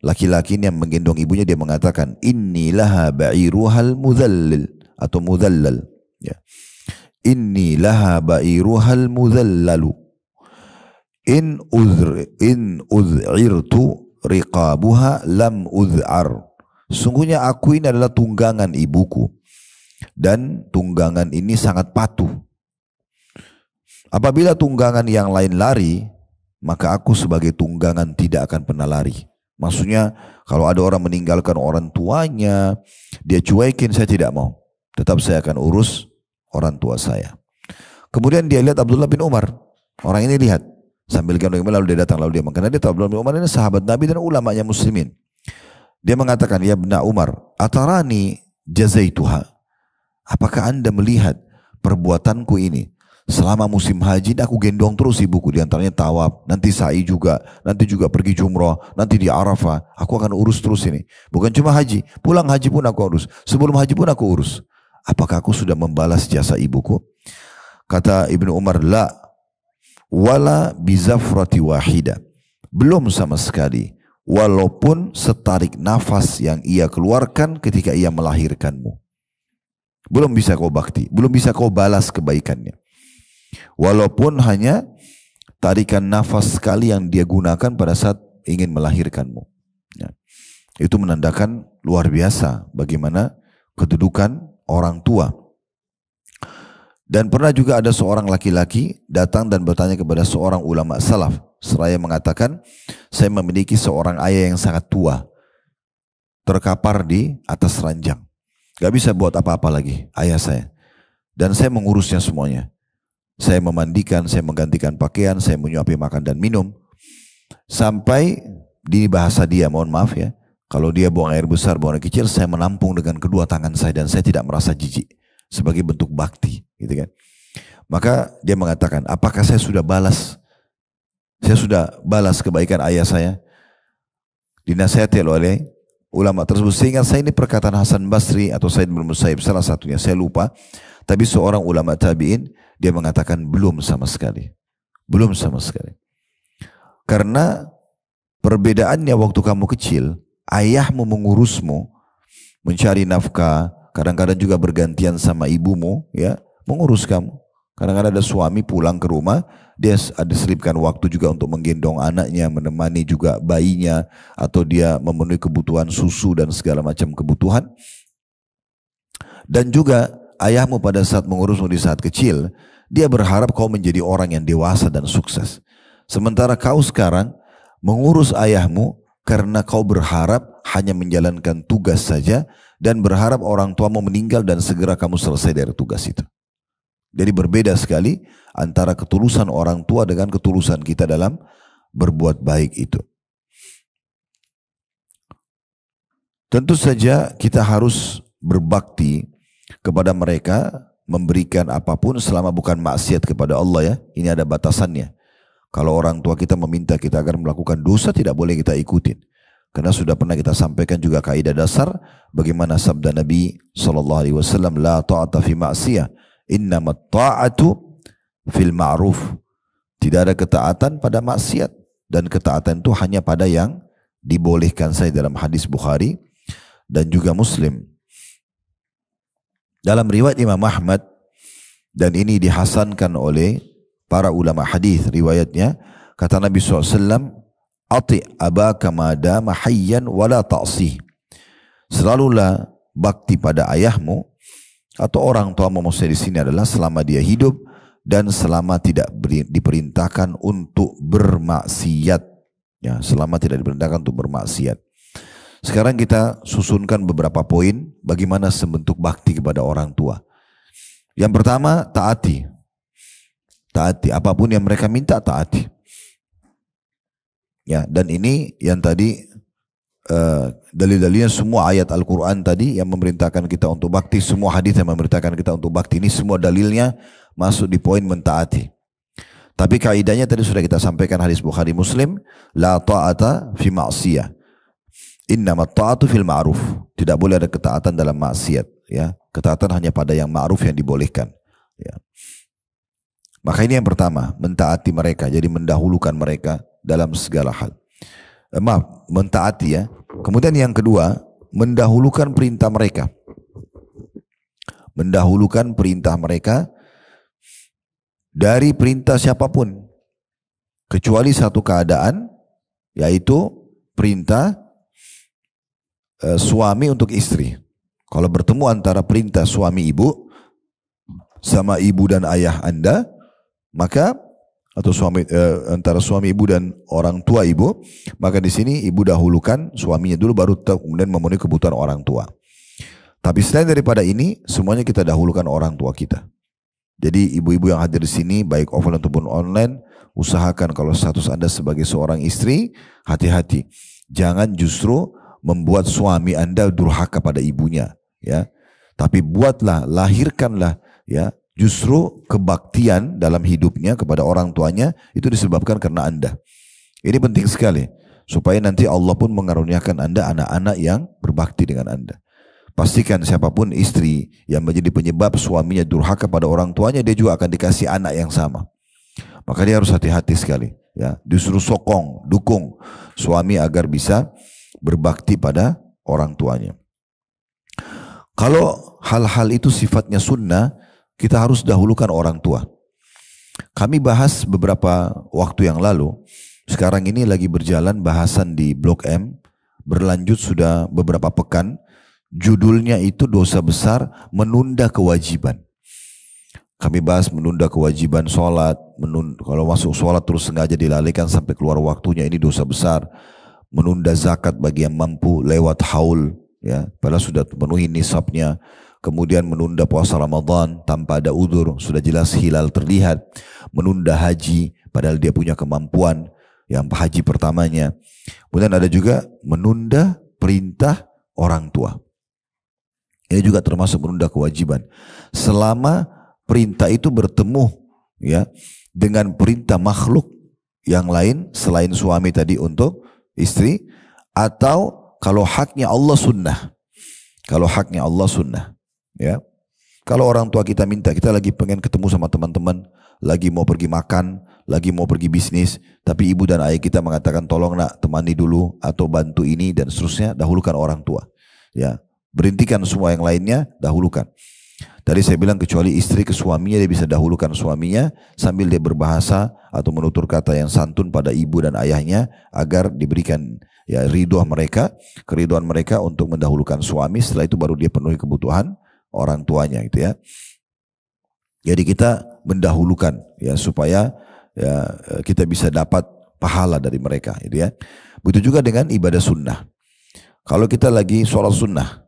S1: Laki-laki yang menggendong ibunya, dia mengatakan, inni laha ba'iruhal mudhallil atau mudhallal. Ya. Inni laha ba'iruhal mudhallalu. In udh'irtu riqabuha lam udh'ar. Sungguhnya aku ini adalah tunggangan ibuku. Dan tunggangan ini sangat patuh. Apabila tunggangan yang lain lari, maka aku sebagai tunggangan tidak akan pernah lari. Maksudnya kalau ada orang meninggalkan orang tuanya, dia cuekin, saya tidak mau. Tetap saya akan urus orang tua saya. Kemudian dia lihat Abdullah bin Umar. Orang ini lihat. Sambil gendong lalu dia datang, lalu dia mengenal. Dia tahu Abdullah bin Umar ini sahabat Nabi dan ulamanya muslimin. Dia mengatakan, ya Ibna Umar, atarani jazaituha. Apakah anda melihat perbuatanku ini? Selama musim haji aku gendong terus ibuku, diantaranya tawaf, nanti sa'i juga, nanti juga pergi jumrah, nanti di Arafah. Aku akan urus terus ini. Bukan cuma haji, pulang haji pun aku urus. Sebelum haji pun aku urus. Apakah aku sudah membalas jasa ibuku? Kata Ibnu Umar, la wala bizafrati wahida. Belum sama sekali. Walaupun setarik nafas yang ia keluarkan ketika ia melahirkanmu. Belum bisa kau bakti, belum bisa kau balas kebaikannya. Walaupun hanya tarikan nafas sekali yang dia gunakan pada saat ingin melahirkanmu. Ya. Itu menandakan luar biasa bagaimana kedudukan orang tua. Dan pernah juga ada seorang laki-laki datang dan bertanya kepada seorang ulama salaf. Seraya mengatakan, saya memiliki seorang ayah yang sangat tua. Terkapar di atas ranjang. Gak bisa buat apa-apa lagi ayah saya. Dan saya mengurusnya semuanya. Saya memandikan, saya menggantikan pakaian, saya menyuapi makan dan minum. Sampai di bahasa dia, mohon maaf ya. Kalau dia buang air besar, buang air kecil, saya menampung dengan kedua tangan saya. Dan saya tidak merasa jijik. Sebagai bentuk bakti. Gitu kan. Maka dia mengatakan, apakah saya sudah balas? Saya sudah balas kebaikan ayah saya? Dinasihati oleh ulama tersebut. Sehingga saya ini perkataan Hasan Basri atau Said bin Musayyib, salah satunya saya lupa, tapi seorang ulama tabi'in dia mengatakan belum sama sekali, belum sama sekali. Karena perbedaannya waktu kamu kecil, ayahmu mengurusmu, mencari nafkah, kadang-kadang juga bergantian sama ibumu, ya, mengurus kamu. Kadang-kadang ada suami pulang ke rumah, dia ada selipkan waktu juga untuk menggendong anaknya, menemani juga bayinya, atau dia memenuhi kebutuhan susu dan segala macam kebutuhan. Dan juga ayahmu pada saat mengurusmu di saat kecil, dia berharap kau menjadi orang yang dewasa dan sukses. Sementara kau sekarang mengurus ayahmu karena kau berharap hanya menjalankan tugas saja dan berharap orang tuamu meninggal dan segera kamu selesai dari tugas itu. Jadi berbeda sekali antara ketulusan orang tua dengan ketulusan kita dalam berbuat baik itu. Tentu saja kita harus berbakti kepada mereka, memberikan apapun selama bukan maksiat kepada Allah ya. Ini ada batasannya. Kalau orang tua kita meminta kita agar melakukan dosa, tidak boleh kita ikutin. Karena sudah pernah kita sampaikan juga kaidah dasar bagaimana sabda Nabi SAW, la ta'ata fi ma'siyah. Innamat ta'atu fil ma'ruf. Tidak ada ketaatan pada maksiat, dan ketaatan itu hanya pada yang dibolehkan saja dalam hadis Bukhari dan juga Muslim. Dalam riwayat Imam Ahmad, dan ini dihasankan oleh para ulama hadis riwayatnya, kata Nabi SAW, ati abaka madama hayyan wala ta'sih. Selalulah bakti pada ayahmu, atau orang tua maksudnya di sini adalah selama dia hidup dan selama tidak diperintahkan untuk bermaksiat. Ya, selama tidak diperintahkan untuk bermaksiat. Sekarang kita susunkan beberapa poin bagaimana sebentuk bakti kepada orang tua. Yang pertama, taati. Taati, apapun yang mereka minta taati. Ya, dan ini yang tadi dalil-dalilnya semua ayat Al-Quran tadi yang memerintahkan kita untuk bakti, semua hadis yang memerintahkan kita untuk bakti, ini semua dalilnya masuk di poin mentaati. Tapi kaidahnya tadi sudah kita sampaikan hadis Bukhari Muslim, la ta'ata fi ma'siyah, innamat ta'atu fil ma'ruf. Tidak boleh ada ketaatan dalam maksiat, ya. Ketaatan hanya pada yang ma'ruf yang dibolehkan, ya. Maka ini yang pertama, mentaati mereka, jadi mendahulukan mereka dalam segala hal. Maaf, mentaati ya. Kemudian yang kedua, mendahulukan perintah mereka. Mendahulukan perintah mereka dari perintah siapapun. Kecuali satu keadaan, yaitu perintah suami untuk istri. Kalau bertemu antara perintah suami ibu sama ibu dan ayah Anda, maka atau antara suami ibu dan orang tua ibu, maka di sini ibu dahulukan suaminya dulu, baru kemudian memenuhi kebutuhan orang tua. Tapi selain daripada ini, semuanya kita dahulukan orang tua kita. Jadi ibu-ibu yang hadir di sini, baik offline ataupun online, usahakan kalau status Anda sebagai seorang istri, hati-hati, jangan justru membuat suami Anda durhaka pada ibunya, ya. Tapi buatlah, lahirkanlah, ya. Justru kebaktian dalam hidupnya kepada orang tuanya itu disebabkan karena Anda. Ini penting sekali supaya nanti Allah pun mengaruniakan Anda anak-anak yang berbakti dengan Anda. Pastikan siapapun istri yang menjadi penyebab suaminya durhaka pada orang tuanya, dia juga akan dikasih anak yang sama. Maka dia harus hati-hati sekali, ya. Disuruh sokong, dukung suami agar bisa berbakti pada orang tuanya. Kalau hal-hal itu sifatnya sunnah, kita harus dahulukan orang tua. Kami bahas beberapa waktu yang lalu. Sekarang ini lagi berjalan bahasan di Blok M. Berlanjut sudah beberapa pekan. Judulnya itu dosa besar menunda kewajiban. Kami bahas menunda kewajiban sholat. Kalau masuk sholat terus sengaja dilalaikan sampai keluar waktunya, ini dosa besar. Menunda zakat bagi yang mampu lewat haul, ya, padahal sudah penuhi nisabnya. Kemudian menunda puasa Ramadan tanpa ada udzur, sudah jelas hilal terlihat. Menunda haji padahal dia punya kemampuan, yang haji pertamanya. Kemudian ada juga menunda perintah orang tua. Ini juga termasuk menunda kewajiban. Selama perintah itu bertemu, ya, dengan perintah makhluk yang lain selain suami tadi untuk istri, atau kalau haknya Allah sunnah. Kalau haknya Allah sunnah. Ya, kalau orang tua kita minta, kita lagi pengen ketemu sama teman-teman, lagi mau pergi makan, lagi mau pergi bisnis, tapi ibu dan ayah kita mengatakan tolong nak temani dulu atau bantu ini dan seterusnya, dahulukan orang tua. Ya, berhentikan semua yang lainnya, dahulukan. Tadi saya bilang kecuali istri ke suaminya, dia bisa dahulukan suaminya sambil dia berbahasa atau menutur kata yang santun pada ibu dan ayahnya agar diberikan, ya, ridho mereka, keriduan mereka untuk mendahulukan suami. Setelah itu baru dia penuhi kebutuhan orang tuanya, gitu ya. Jadi kita mendahulukan, ya, supaya, ya, kita bisa dapat pahala dari mereka, gitu ya. Begitu juga dengan ibadah sunnah. Kalau kita lagi sholat sunnah,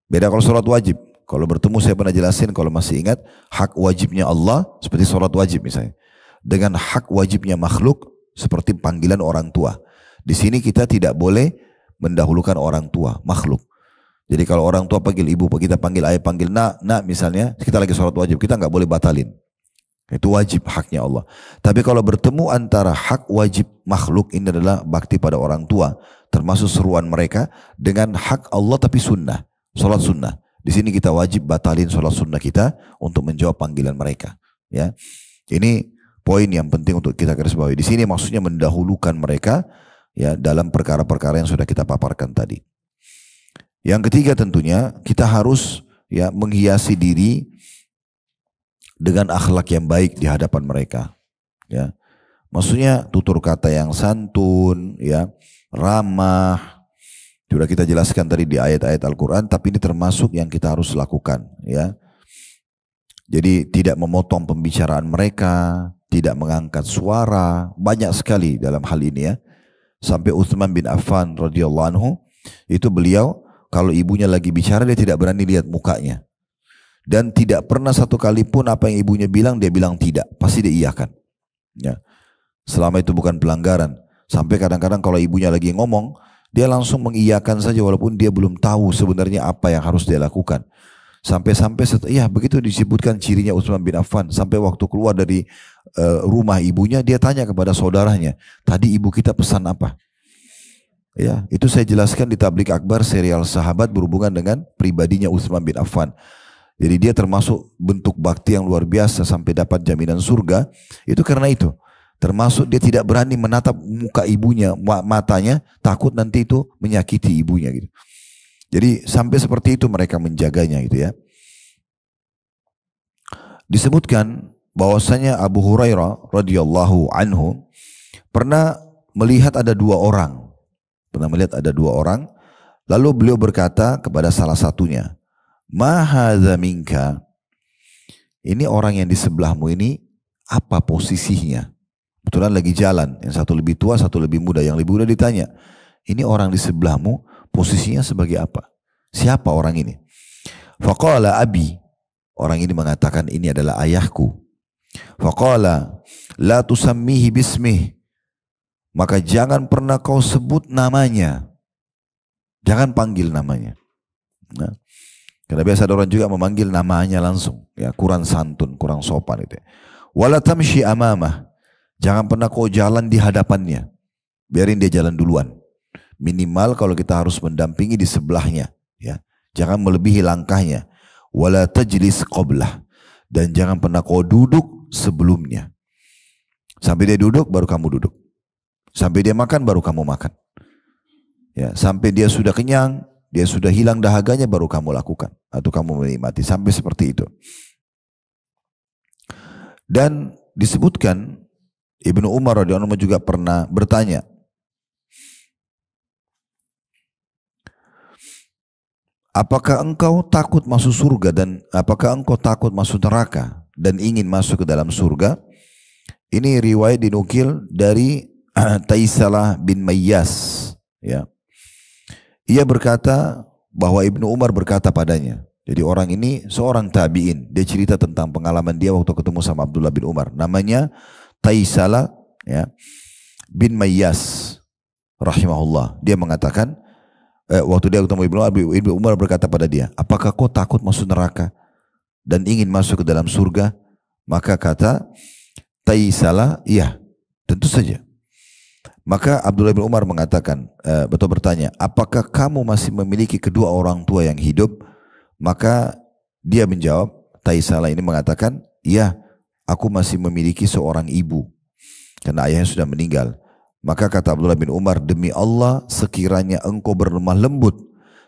S1: beda kalau sholat wajib. Kalau bertemu saya pernah jelasin, kalau masih ingat, hak wajibnya Allah seperti sholat wajib misalnya, dengan hak wajibnya makhluk seperti panggilan orang tua. Di sini kita tidak boleh mendahulukan orang tua, makhluk. Jadi kalau orang tua panggil ibu, kita panggil ayah, panggil nak misalnya, kita lagi sholat wajib, kita nggak boleh batalin. Itu wajib, haknya Allah. Tapi kalau bertemu antara hak wajib makhluk, ini adalah bakti pada orang tua, termasuk seruan mereka, dengan hak Allah tapi sunnah, sholat sunnah. Di sini kita wajib batalin sholat sunnah kita untuk menjawab panggilan mereka. Ya, ini poin yang penting untuk kita garis bawahi. Di sini maksudnya mendahulukan mereka, ya, dalam perkara-perkara yang sudah kita paparkan tadi. Yang ketiga tentunya kita harus, ya, menghiasi diri dengan akhlak yang baik di hadapan mereka. Ya, maksudnya tutur kata yang santun, ya, ramah. Sudah kita jelaskan tadi di ayat-ayat Al-Quran, tapi ini termasuk yang kita harus lakukan. Ya, jadi tidak memotong pembicaraan mereka, tidak mengangkat suara, banyak sekali dalam hal ini, ya. Sampai Utsman bin Affan radhiyallahu anhu itu beliau kalau ibunya lagi bicara dia tidak berani lihat mukanya. Dan tidak pernah satu kali pun apa yang ibunya bilang dia bilang tidak, pasti dia iyakan. Ya. Selama itu bukan pelanggaran. Sampai kadang-kadang kalau ibunya lagi ngomong, dia langsung mengiyakan saja walaupun dia belum tahu sebenarnya apa yang harus dia lakukan. Sampai-sampai ya begitu disebutkan cirinya Utsman bin Affan. Sampai waktu keluar dari rumah ibunya, dia tanya kepada saudaranya, tadi ibu kita pesan apa? Ya, itu saya jelaskan di Tablik Akbar serial sahabat berhubungan dengan pribadinya Utsman bin Affan. Jadi dia termasuk bentuk bakti yang luar biasa sampai dapat jaminan surga. Itu karena itu. Termasuk dia tidak berani menatap muka ibunya, matanya, takut nanti itu menyakiti ibunya gitu. Jadi sampai seperti itu mereka menjaganya gitu ya. Disebutkan bahwasanya Abu Hurairah radhiyallahu anhu pernah melihat ada dua orang. Lalu beliau berkata kepada salah satunya, "Ma hadza minka?" Ini orang yang di sebelahmu ini apa posisinya? Kebetulan lagi jalan, yang satu lebih tua, satu lebih muda. Yang lebih muda ditanya, "Ini orang di sebelahmu posisinya sebagai apa? Siapa orang ini?" Faqala abi. Orang ini mengatakan, ini adalah ayahku. Faqala la tusammihi bismih. Maka jangan pernah kau sebut namanya. Jangan panggil namanya. Nah, karena biasa ada orang juga memanggil namanya langsung. Ya, kurang santun, kurang sopan itu. Wala tamshi amamah. Jangan pernah kau jalan di hadapannya. Biarin dia jalan duluan. Minimal kalau kita harus mendampingi di sebelahnya. Ya. Jangan melebihi langkahnya. Wala tajlis qablah. Dan jangan pernah kau duduk sebelumnya. Sampai dia duduk baru kamu duduk. Sampai dia makan baru kamu makan. Ya, sampai dia sudah kenyang, dia sudah hilang dahaganya baru kamu lakukan atau kamu menikmati, sampai seperti itu. Dan disebutkan Ibnu Umar radhiyallahu anhu juga pernah bertanya, apakah engkau takut masuk surga dan apakah engkau takut masuk neraka dan ingin masuk ke dalam surga? Ini riwayat dinukil dari Taisalah bin Mayyas. Ya. Ia berkata bahwa Ibnu Umar berkata padanya. Jadi orang ini seorang tabi'in. Dia cerita tentang pengalaman dia waktu ketemu sama Abdullah bin Umar. Namanya Taisalah ya, bin Mayyas rahimahullah. Dia mengatakan, waktu dia ketemu Ibnu Umar berkata pada dia, apakah kau takut masuk neraka dan ingin masuk ke dalam surga? Maka kata Taisalah, iya, tentu saja. Maka Abdullah bin Umar mengatakan, betul bertanya, apakah kamu masih memiliki kedua orang tua yang hidup? Maka dia menjawab, Taisalah ini mengatakan, iya, aku masih memiliki seorang ibu, karena ayahnya sudah meninggal. Maka kata Abdullah bin Umar, demi Allah sekiranya engkau berlemah lembut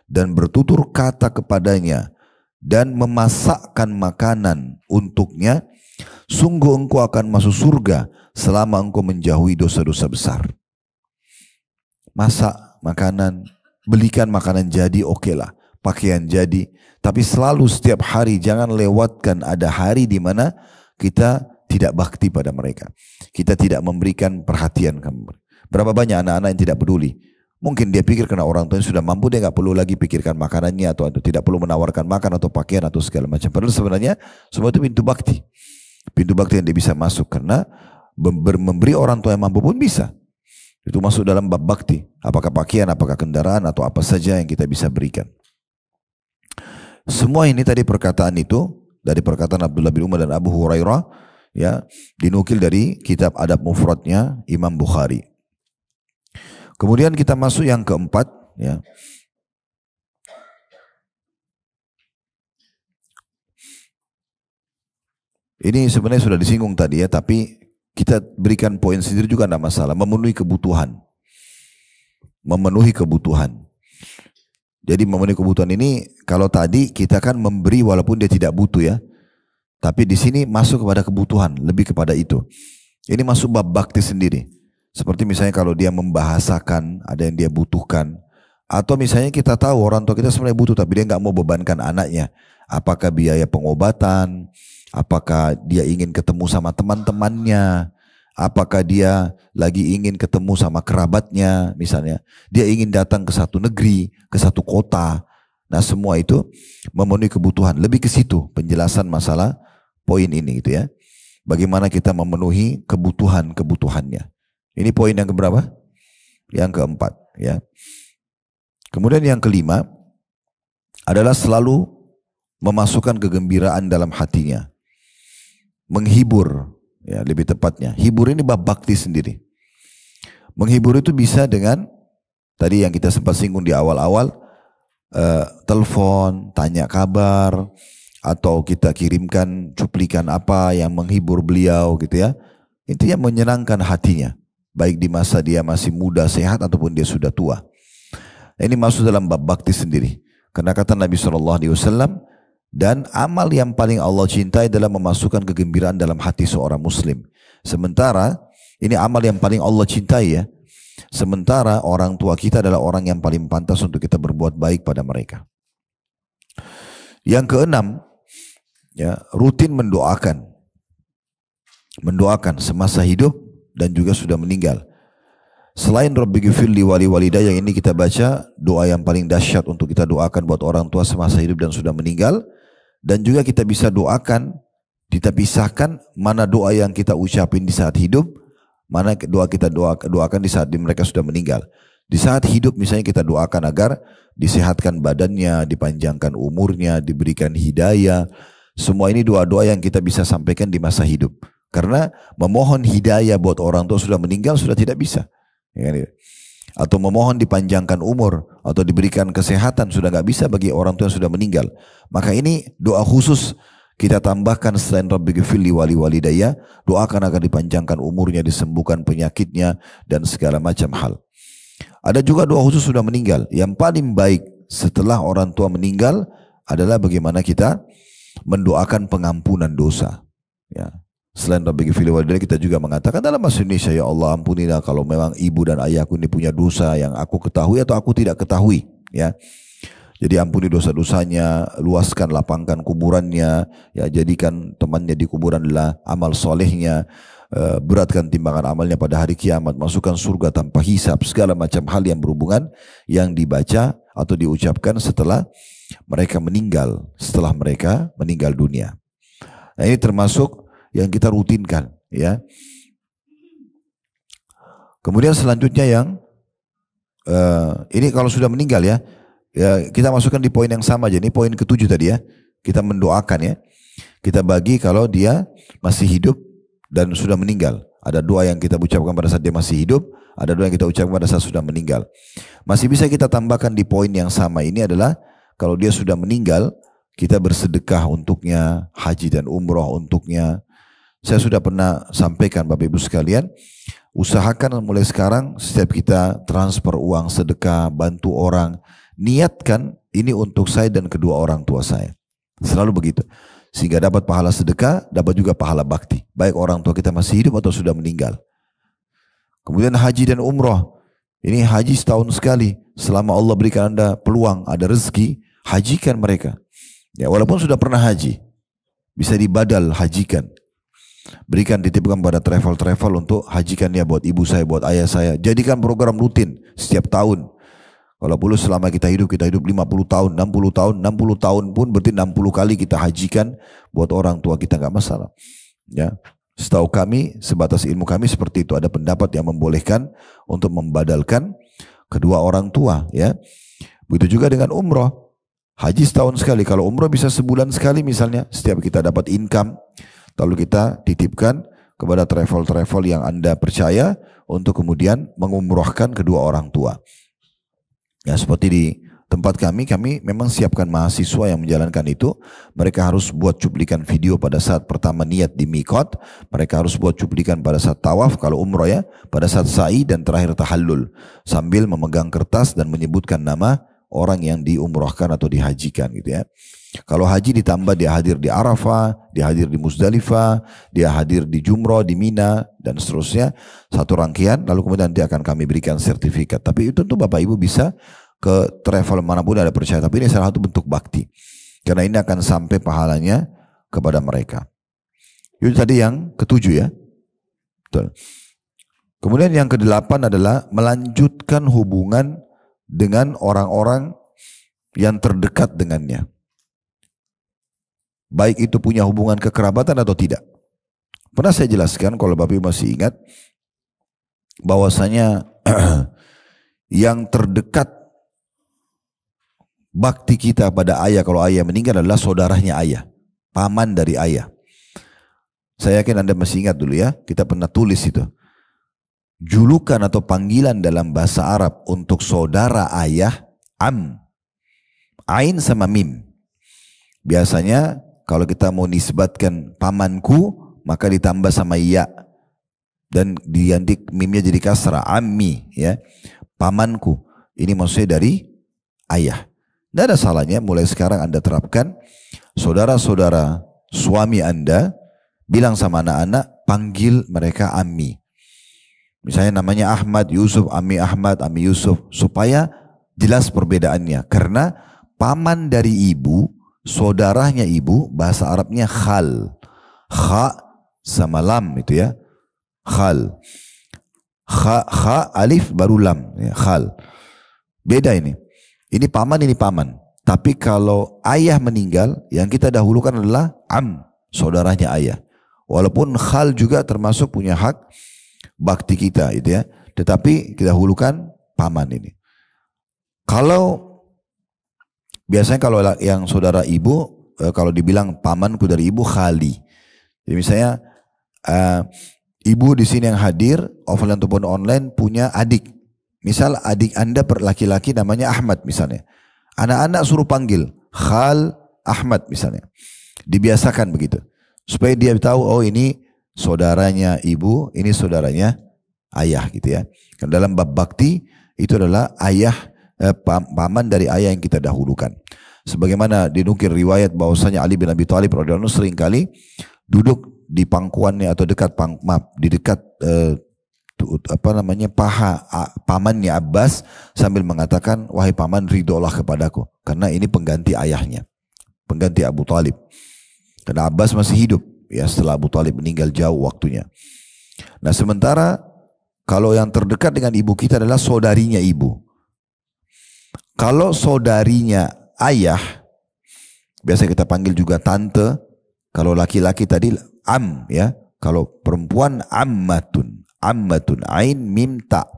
S1: dan bertutur kata kepadanya dan memasakkan makanan untuknya, sungguh engkau akan masuk surga selama engkau menjauhi dosa-dosa besar. Masak makanan, belikan makanan jadi, oke lah, pakaian jadi, tapi selalu setiap hari jangan lewatkan ada hari di mana kita tidak bakti pada mereka. Kita tidak memberikan perhatian kamu. Berapa banyak anak-anak yang tidak peduli. Mungkin dia pikir karena orang tuanya sudah mampu, dia nggak perlu lagi pikirkan makanannya atau tidak perlu menawarkan makan atau pakaian atau segala macam. Padahal sebenarnya semua itu pintu bakti. Pintu bakti yang dia bisa masuk karena memberi orang tua yang mampu pun bisa. Itu masuk dalam bab bakti. Apakah pakaian, apakah kendaraan atau apa saja yang kita bisa berikan. Semua ini tadi perkataan itu dari perkataan Abdullah bin Umar dan Abu Hurairah ya, dinukil dari kitab Adab Mufradnya Imam Bukhari. Kemudian kita masuk yang keempat ya. Ini sebenarnya sudah disinggung tadi ya, tapi kita berikan poin sendiri juga tidak masalah. Memenuhi kebutuhan. Memenuhi kebutuhan. Jadi memenuhi kebutuhan ini, kalau tadi kita kan memberi walaupun dia tidak butuh ya. Tapi di sini masuk kepada kebutuhan, lebih kepada itu. Ini masuk bab bakti sendiri. Seperti misalnya kalau dia membahasakan, ada yang dia butuhkan. Atau misalnya kita tahu orang tua kita sebenarnya butuh, tapi dia nggak mau bebankan anaknya. Apakah biaya pengobatan, apakah dia ingin ketemu sama teman-temannya, apakah dia lagi ingin ketemu sama kerabatnya misalnya. Dia ingin datang ke satu negeri, ke satu kota. Nah semua itu memenuhi kebutuhan. Lebih ke situ penjelasan masalah poin ini gitu ya. Bagaimana kita memenuhi kebutuhan-kebutuhannya. Ini poin yang keberapa? Yang keempat ya. Kemudian yang kelima adalah selalu memasukkan kegembiraan dalam hatinya. Menghibur, ya lebih tepatnya. Hibur ini bab bakti sendiri. Menghibur itu bisa dengan tadi yang kita sempat singgung di awal-awal, telepon, tanya kabar, atau kita kirimkan cuplikan apa yang menghibur beliau gitu ya. Intinya menyenangkan hatinya, baik di masa dia masih muda sehat ataupun dia sudah tua. Ini masuk dalam bab bakti sendiri. Karena kata Nabi SAW, dan amal yang paling Allah cintai adalah memasukkan kegembiraan dalam hati seorang muslim. Sementara ini amal yang paling Allah cintai ya. Sementara orang tua kita adalah orang yang paling pantas untuk kita berbuat baik pada mereka. Yang keenam, ya, rutin mendoakan. Mendoakan semasa hidup dan juga sudah meninggal. Selain Rabbighfirli wali walidayya yang ini kita baca doa yang paling dahsyat untuk kita doakan buat orang tua semasa hidup dan sudah meninggal. Dan juga kita bisa doakan, kita pisahkan mana doa yang kita ucapin di saat hidup, mana doa kita doakan di saat mereka sudah meninggal. Di saat hidup misalnya kita doakan agar disehatkan badannya, dipanjangkan umurnya, diberikan hidayah. Semua ini doa-doa yang kita bisa sampaikan di masa hidup. Karena memohon hidayah buat orang tua sudah meninggal sudah tidak bisa. Atau memohon dipanjangkan umur atau diberikan kesehatan sudah nggak bisa bagi orang tua yang sudah meninggal. Maka ini doa khusus kita tambahkan selain Rabbighfirli wali walidayya, doakan agar dipanjangkan umurnya, disembuhkan penyakitnya dan segala macam hal. Ada juga doa khusus sudah meninggal. Yang paling baik setelah orang tua meninggal adalah bagaimana kita mendoakan pengampunan dosa. Ya. Selain Rabbighfirli walidayya kita juga mengatakan dalam bahasa Indonesia, ya Allah ampunilah kalau memang ibu dan ayahku ini punya dosa yang aku ketahui atau aku tidak ketahui. Ya. Jadi ampuni dosa-dosanya, luaskan lapangkan kuburannya, ya jadikan temannya di kuburan adalah amal solehnya, beratkan timbangan amalnya pada hari kiamat, masukkan surga tanpa hisab, segala macam hal yang berhubungan yang dibaca atau diucapkan setelah mereka meninggal, dunia. Nah ini termasuk yang kita rutinkan, ya. Kemudian selanjutnya yang ini kalau sudah meninggal ya. Ya, kita masukkan di poin yang sama aja. Ini poin ke-7 tadi ya. Kita mendoakan ya. Kita bagi kalau dia masih hidup dan sudah meninggal. Ada doa yang kita ucapkan pada saat dia masih hidup, ada doa yang kita ucapkan pada saat sudah meninggal. Masih bisa kita tambahkan di poin yang sama ini adalah kalau dia sudah meninggal, kita bersedekah untuknya, haji dan umroh untuknya. Saya sudah pernah sampaikan Bapak Ibu sekalian, usahakan mulai sekarang setiap kita transfer uang sedekah, bantu orang, niatkan ini untuk saya dan kedua orang tua saya. Selalu begitu. Sehingga dapat pahala sedekah, dapat juga pahala bakti. Baik orang tua kita masih hidup atau sudah meninggal. Kemudian haji dan umroh. Ini haji setahun sekali. Selama Allah berikan Anda peluang, ada rezeki, hajikan mereka. Ya, walaupun sudah pernah haji, bisa dibadal hajikan. Berikan dititipkan pada travel-travel untuk hajikannya buat ibu saya, buat ayah saya. Jadikan program rutin setiap tahun. Kalau boleh selama kita hidup 50 tahun, 60 tahun, 60 tahun pun berarti 60 kali kita hajikan buat orang tua kita, nggak masalah. Ya, setahu kami, sebatas ilmu kami seperti itu. Ada pendapat yang membolehkan untuk membadalkan kedua orang tua. Ya, begitu juga dengan umroh. Haji setahun sekali, kalau umroh bisa sebulan sekali misalnya. Setiap kita dapat income, lalu kita titipkan kepada travel-travel yang Anda percaya untuk kemudian mengumrohkan kedua orang tua. Ya, seperti di tempat kami memang siapkan mahasiswa yang menjalankan itu. Mereka harus buat cuplikan video pada saat pertama niat di miqat. Mereka harus buat cuplikan pada saat tawaf kalau umroh ya. Pada saat sa'i dan terakhir tahallul. Sambil memegang kertas dan menyebutkan nama orang yang diumrohkan atau dihajikan gitu ya. Kalau haji ditambah dia hadir di Arafah, dia hadir di Muzdalifah, dia hadir di Jumrah, di Mina, dan seterusnya. Satu rangkaian, lalu kemudian nanti akan kami berikan sertifikat. Tapi itu tentu Bapak Ibu bisa ke travel manapun ada percaya. Tapi ini salah satu bentuk bakti. Karena ini akan sampai pahalanya kepada mereka. Itu tadi yang ke-7 ya. Betul. Kemudian yang ke-8 adalah melanjutkan hubungan dengan orang-orang yang terdekat dengannya. Baik itu punya hubungan kekerabatan atau tidak. Pernah saya jelaskan kalau Bapak Ibu masih ingat bahwasanya yang terdekat bakti kita pada ayah kalau ayah meninggal adalah saudaranya ayah, paman dari ayah. Saya yakin Anda masih ingat dulu ya, kita pernah tulis itu. Julukan atau panggilan dalam bahasa Arab untuk saudara ayah am. Ain sama mim. Biasanya kalau kita mau nisbatkan pamanku, maka ditambah sama ya. Dan diganti mimnya jadi kasrah, ammi ya. Pamanku. Ini maksudnya dari ayah. Tidak ada salahnya mulai sekarang Anda terapkan, saudara-saudara suami Anda bilang sama anak-anak, panggil mereka ammi. Misalnya namanya Ahmad, Yusuf, ammi Ahmad, ammi Yusuf. Supaya jelas perbedaannya. Karena paman dari ibu, saudaranya ibu, bahasa Arabnya khal. Kha sama lam itu ya. Khal. Kha alif baru lam. Ya, khal. Beda ini. Ini paman, ini paman. Tapi kalau ayah meninggal, yang kita dahulukan adalah am, saudaranya ayah. Walaupun khal juga termasuk punya hak bakti kita, itu ya. Tetapi kita dahulukan paman ini. Kalau biasanya kalau yang saudara ibu, kalau dibilang pamanku dari ibu, khali. Jadi misalnya ibu di sini yang hadir, offline ataupun online punya adik. Misal adik Anda laki-laki namanya Ahmad misalnya. Anak-anak suruh panggil Khal Ahmad misalnya. Dibiasakan begitu. Supaya dia tahu, oh ini saudaranya ibu, ini saudaranya ayah gitu ya. Karena dalam bab bakti itu adalah ayah, paman dari ayah yang kita dahulukan. Sebagaimana dinukil riwayat bahwasanya Ali bin Abi Thalib radhiyallahu anhu sering kali duduk di pangkuannya atau di dekat paha pamannya Abbas sambil mengatakan, wahai paman, ridholah kepadaku karena ini pengganti ayahnya, pengganti Abu Talib. Karena Abbas masih hidup ya setelah Abu Talib meninggal jauh waktunya. Nah sementara kalau yang terdekat dengan ibu kita adalah saudarinya ibu. Kalau saudarinya ayah, biasa kita panggil juga tante. Kalau laki-laki tadi am ya. Kalau perempuan ammatun. Ammatun, ain, mim, ta.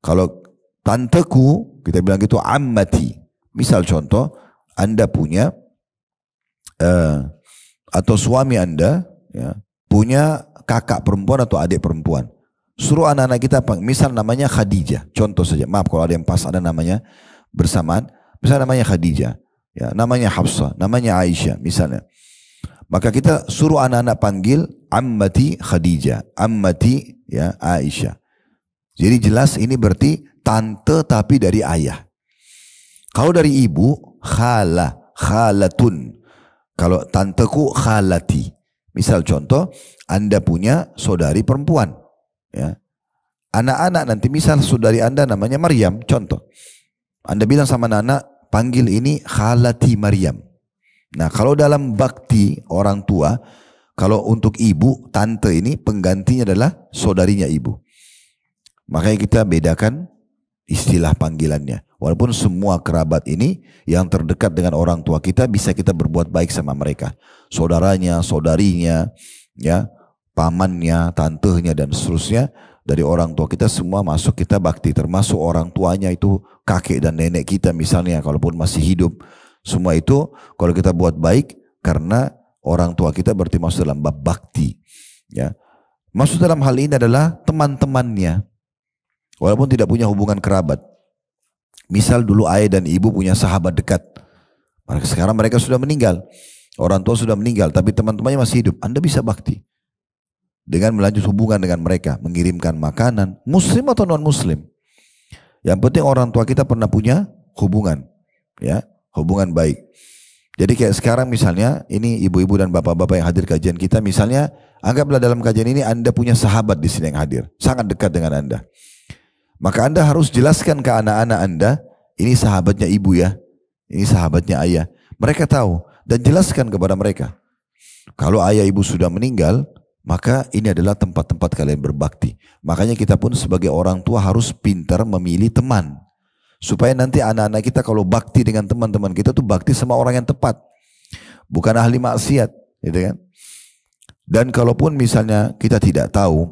S1: Kalau tanteku, kita bilang gitu ammati. Misal contoh, Anda punya atau suami Anda ya, punya kakak perempuan atau adik perempuan. Suruh anak-anak kita, misal namanya Khadijah. Contoh saja, maaf kalau ada yang pas ada namanya bersamaan. Misal namanya Khadijah, ya, namanya Hafsah, namanya Aisyah misalnya. Maka kita suruh anak-anak panggil ammati Khadijah, ammati ya Aisyah. Jadi jelas ini berarti tante tapi dari ayah. Kalau dari ibu khalatun. Kalau tanteku khalati. Misal contoh, Anda punya saudari perempuan, ya. Anak-anak nanti misal saudari Anda namanya Maryam, contoh. Anda bilang sama anak, panggil ini khalati Maryam. Nah kalau dalam bakti orang tua, kalau untuk ibu, tante ini penggantinya adalah saudarinya ibu. Makanya kita bedakan istilah panggilannya. Walaupun semua kerabat ini yang terdekat dengan orang tua kita bisa kita berbuat baik sama mereka. Saudaranya, saudarinya, ya, pamannya, tantenya dan seterusnya. Dari orang tua kita semua masuk kita bakti. Termasuk orang tuanya itu kakek dan nenek kita misalnya kalaupun masih hidup. Semua itu kalau kita buat baik karena orang tua kita berarti masuk dalam bab bakti. Ya. Masuk dalam hal ini adalah teman-temannya. Walaupun tidak punya hubungan kerabat. Misal dulu ayah dan ibu punya sahabat dekat. Sekarang mereka sudah meninggal. Orang tua sudah meninggal tapi teman-temannya masih hidup. Anda bisa bakti. Dengan melanjut hubungan dengan mereka. Mengirimkan makanan. Muslim atau non muslim. Yang penting orang tua kita pernah punya hubungan. Ya. Hubungan baik. Jadi kayak sekarang misalnya, ini ibu-ibu dan bapak-bapak yang hadir kajian kita, misalnya anggaplah dalam kajian ini Anda punya sahabat di sini yang hadir, sangat dekat dengan Anda. Maka Anda harus jelaskan ke anak-anak Anda, ini sahabatnya ibu ya, ini sahabatnya ayah. Mereka tahu dan jelaskan kepada mereka. Kalau ayah ibu sudah meninggal, maka ini adalah tempat-tempat kalian berbakti. Makanya kita pun sebagai orang tua harus pintar memilih teman. Supaya nanti anak-anak kita kalau bakti dengan teman-teman kita tuh bakti sama orang yang tepat. Bukan ahli maksiat. Gitu kan? Dan kalaupun misalnya kita tidak tahu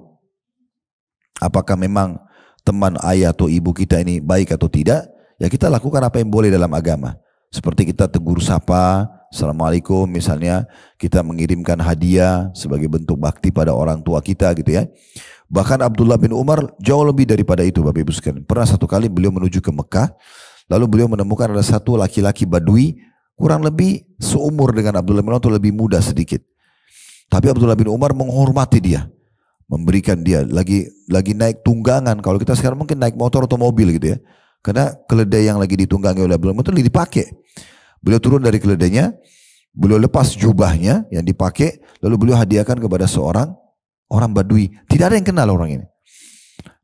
S1: apakah memang teman ayah atau ibu kita ini baik atau tidak, ya kita lakukan apa yang boleh dalam agama. Seperti kita tegur sapa, Assalamualaikum misalnya, kita mengirimkan hadiah sebagai bentuk bakti pada orang tua kita gitu ya. Bahkan Abdullah bin Umar jauh lebih daripada itu Bapak Ibu sekalian. Pernah satu kali beliau menuju ke Mekah, lalu beliau menemukan ada satu laki-laki Badui kurang lebih seumur dengan Abdullah bin Umar atau lebih muda sedikit. Tapi Abdullah bin Umar menghormati dia, memberikan dia lagi naik tunggangan. Kalau kita sekarang mungkin naik motor atau mobil gitu ya. Karena keledai yang lagi ditunggangi oleh Abdullah bin Umar itu dipakai. Beliau turun dari keledainya, beliau lepas jubahnya yang dipakai, lalu beliau hadiahkan kepada seorang orang Badui. Tidak ada yang kenal orang ini.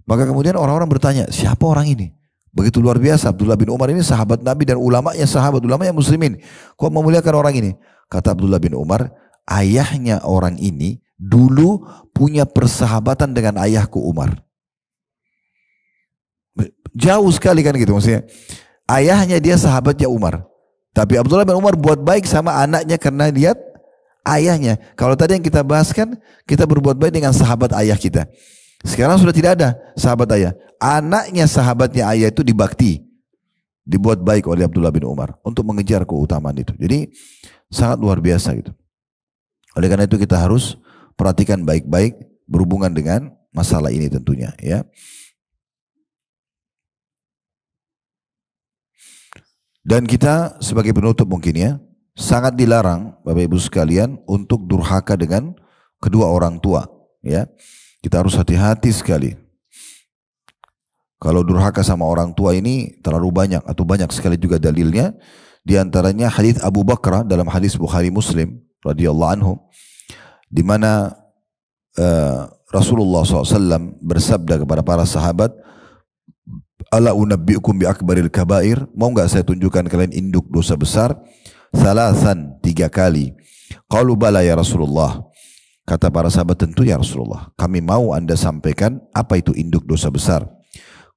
S1: Maka kemudian orang-orang bertanya, siapa orang ini? Begitu luar biasa, Abdullah bin Umar ini sahabat Nabi dan ulamanya sahabat, ulamanya muslimin. Kok memuliakan orang ini? Kata Abdullah bin Umar, ayahnya orang ini dulu punya persahabatan dengan ayahku Umar. Jauh sekali kan gitu maksudnya. Ayahnya dia sahabatnya Umar. Tapi Abdullah bin Umar buat baik sama anaknya karena lihat ayahnya. Kalau tadi yang kita bahas kan, kita berbuat baik dengan sahabat ayah kita. Sekarang sudah tidak ada sahabat ayah. Anaknya sahabatnya ayah itu dibakti. Dibuat baik oleh Abdullah bin Umar untuk mengejar keutamaan itu. Jadi sangat luar biasa gitu. Oleh karena itu kita harus perhatikan baik-baik berhubungan dengan masalah ini tentunya ya. Dan kita sebagai penutup mungkin ya, sangat dilarang Bapak Ibu sekalian untuk durhaka dengan kedua orang tua ya. Kita harus hati-hati sekali. Kalau durhaka sama orang tua ini terlalu banyak atau banyak sekali juga dalilnya. Di antaranya hadis Abu Bakar dalam hadis Bukhari Muslim radhiyallahu anhu, di mana Rasulullah SAW bersabda kepada para sahabat, ala unabbiukum bi akbaril kabair, mau enggak saya tunjukkan kalian induk dosa besar? Salasan, 3 kali. Qalu bala ya Rasulullah. Kata para sahabat, tentu ya Rasulullah, kami mau Anda sampaikan apa itu induk dosa besar.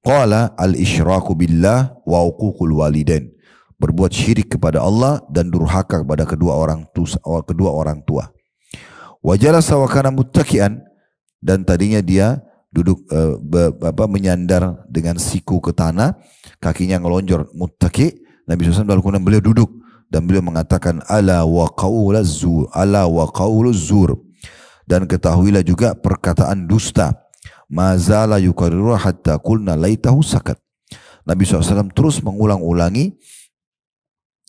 S1: Qala al-isyraku billah wa uququl walidain, berbuat syirik kepada Allah dan durhaka kepada kedua orang tua. Wa jalasa wa kana muttaki'an, dan tadinya dia duduk menyandar dengan siku ke tanah, kakinya ngelonjor, muttaki. Nabi SAW lalu kemudian beliau duduk dan beliau mengatakan ala wa qauluz zur, dan ketahuilah juga perkataan dusta, mazala yukarriru hatta qulna laitahu sakat. Nabi SAW terus mengulang-ulangi,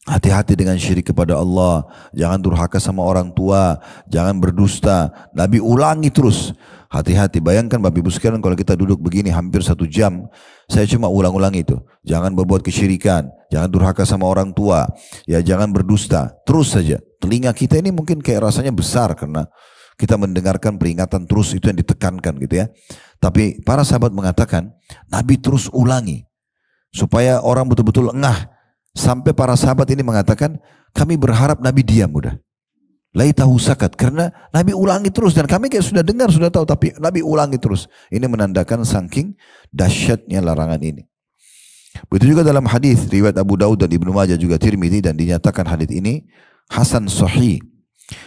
S1: hati-hati dengan syirik kepada Allah, jangan durhaka sama orang tua, jangan berdusta. Nabi ulangi terus, hati-hati. Bayangkan Bapak Ibu sekalian kalau kita duduk begini hampir 1 jam, saya cuma ulang-ulang itu. Jangan berbuat kesyirikan, jangan durhaka sama orang tua, ya jangan berdusta. Terus saja. Telinga kita ini mungkin kayak rasanya besar karena kita mendengarkan peringatan terus, itu yang ditekankan gitu ya. Tapi para sahabat mengatakan, Nabi terus ulangi supaya orang betul-betul engah. Sampai para sahabat ini mengatakan, kami berharap Nabi diam udah. Laitahu sakat, karena Nabi ulangi terus dan kami kayak sudah dengar, sudah tahu, tapi Nabi ulangi terus. Ini menandakan saking dahsyatnya larangan ini. Begitu juga dalam hadis riwayat Abu Daud dan Ibnu Majah juga Tirmidzi, dan dinyatakan hadis ini hasan sahih.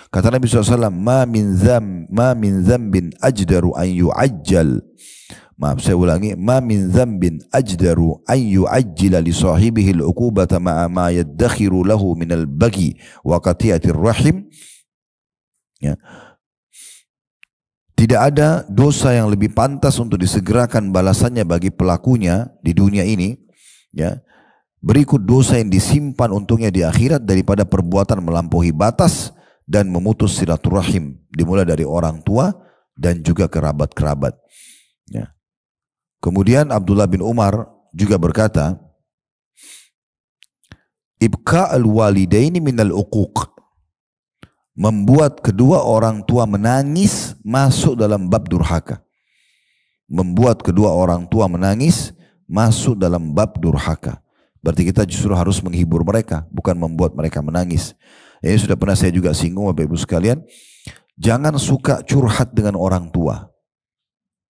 S1: Kata Nabi SAW, ma min zambin ajdaru an yu'ajjal. Maaf, saya ulangi. Ma min zambin ajdaru an yu'ajjila li sahibihi al-uqubata ma'a ma yaddakhiru lahu min al-bagi wa qati'atir rahim. Ya. Tidak ada dosa yang lebih pantas untuk disegerakan balasannya bagi pelakunya di dunia ini, ya, berikut dosa yang disimpan untungnya di akhirat daripada perbuatan melampaui batas dan memutus silaturahim, dimulai dari orang tua dan juga kerabat-kerabat. Ya. Kemudian Abdullah bin Umar juga berkata, ibka al-walidaini minal uquq, membuat kedua orang tua menangis masuk dalam bab durhaka. Membuat kedua orang tua menangis masuk dalam bab durhaka. Berarti kita justru harus menghibur mereka, bukan membuat mereka menangis. Ini sudah pernah saya juga singgung Bapak Ibu sekalian. Jangan suka curhat dengan orang tua.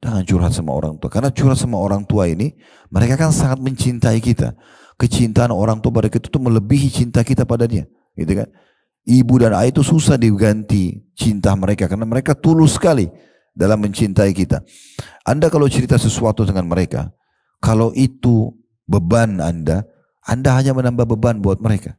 S1: Jangan curhat sama orang tua. Karena curhat sama orang tua ini, mereka kan sangat mencintai kita. Kecintaan orang tua pada kita itu melebihi cinta kita padanya. Gitu kan? Ibu dan ayah itu susah diganti cinta mereka. Karena mereka tulus sekali dalam mencintai kita. Anda kalau cerita sesuatu dengan mereka, kalau itu beban Anda hanya menambah beban buat mereka.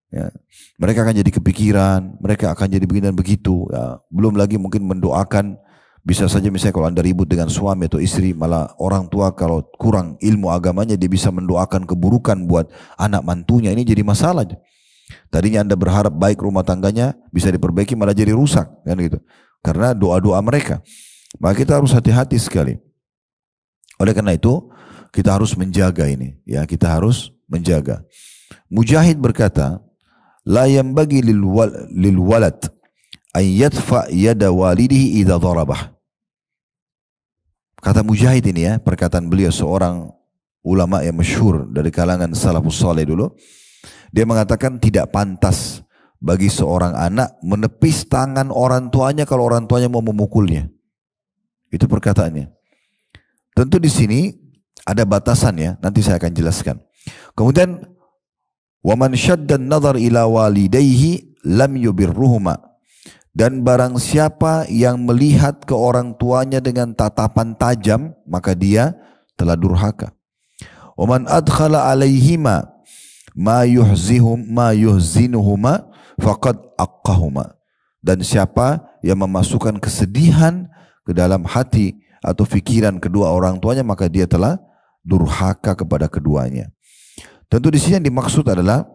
S1: Ya, mereka akan jadi kepikiran, mereka akan jadi begini dan begitu. Ya, belum lagi mungkin mendoakan, bisa saja misalnya kalau Anda ribut dengan suami atau istri, malah orang tua kalau kurang ilmu agamanya dia bisa mendoakan keburukan buat anak mantunya. Ini jadi masalah. Tadinya Anda berharap baik rumah tangganya bisa diperbaiki malah jadi rusak kan gitu. Karena doa-doa mereka. Maka kita harus hati-hati sekali. Oleh karena itu kita harus menjaga ini, ya kita harus menjaga. Mujahid berkata, la yanbaghi lil walad an yadfa yada walidihi idza darabah. Kata Mujahid ini ya, perkataan beliau seorang ulama yang masyhur dari kalangan salafus saleh dulu. Dia mengatakan tidak pantas bagi seorang anak menepis tangan orang tuanya kalau orang tuanya mau memukulnya. Itu perkataannya. Tentu di sini ada batasan ya, nanti saya akan jelaskan. Kemudian wa man syadda an-nazar ila walidayhi lam yubirruhuma. Dan barang siapa yang melihat ke orang tuanya dengan tatapan tajam, maka dia telah durhaka. Wa man adkhala alaihima ma yuhzinuhuma faqad aqqahuma. Dan siapa yang memasukkan kesedihan ke dalam hati atau fikiran kedua orang tuanya, maka dia telah durhaka kepada keduanya. Tentu di sini yang dimaksud adalah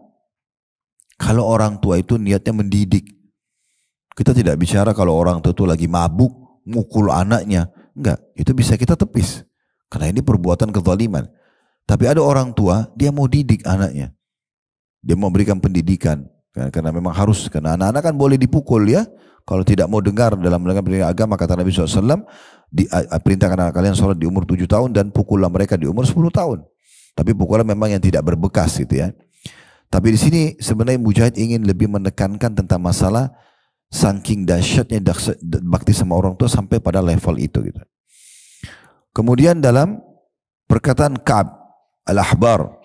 S1: kalau orang tua itu niatnya mendidik. Kita tidak bicara kalau orang tua itu lagi mabuk, mukul anaknya. Enggak, itu bisa kita tepis. Karena ini perbuatan kezaliman. Tapi ada orang tua, dia mau didik anaknya. Dia mau berikan pendidikan. Karena memang harus, karena anak-anak kan boleh dipukul ya. Kalau tidak mau dengar dalam pendidikan agama, kata Nabi SAW, perintahkan anak kalian sholat di umur 7 tahun dan pukullah mereka di umur 10 tahun. Tapi pukulan memang yang tidak berbekas gitu ya. Tapi di sini sebenarnya Mujahid ingin lebih menekankan tentang masalah saking dahsyatnya bakti sama orang tua sampai pada level itu gitu. Kemudian dalam perkataan Ka'ab al-Ahbar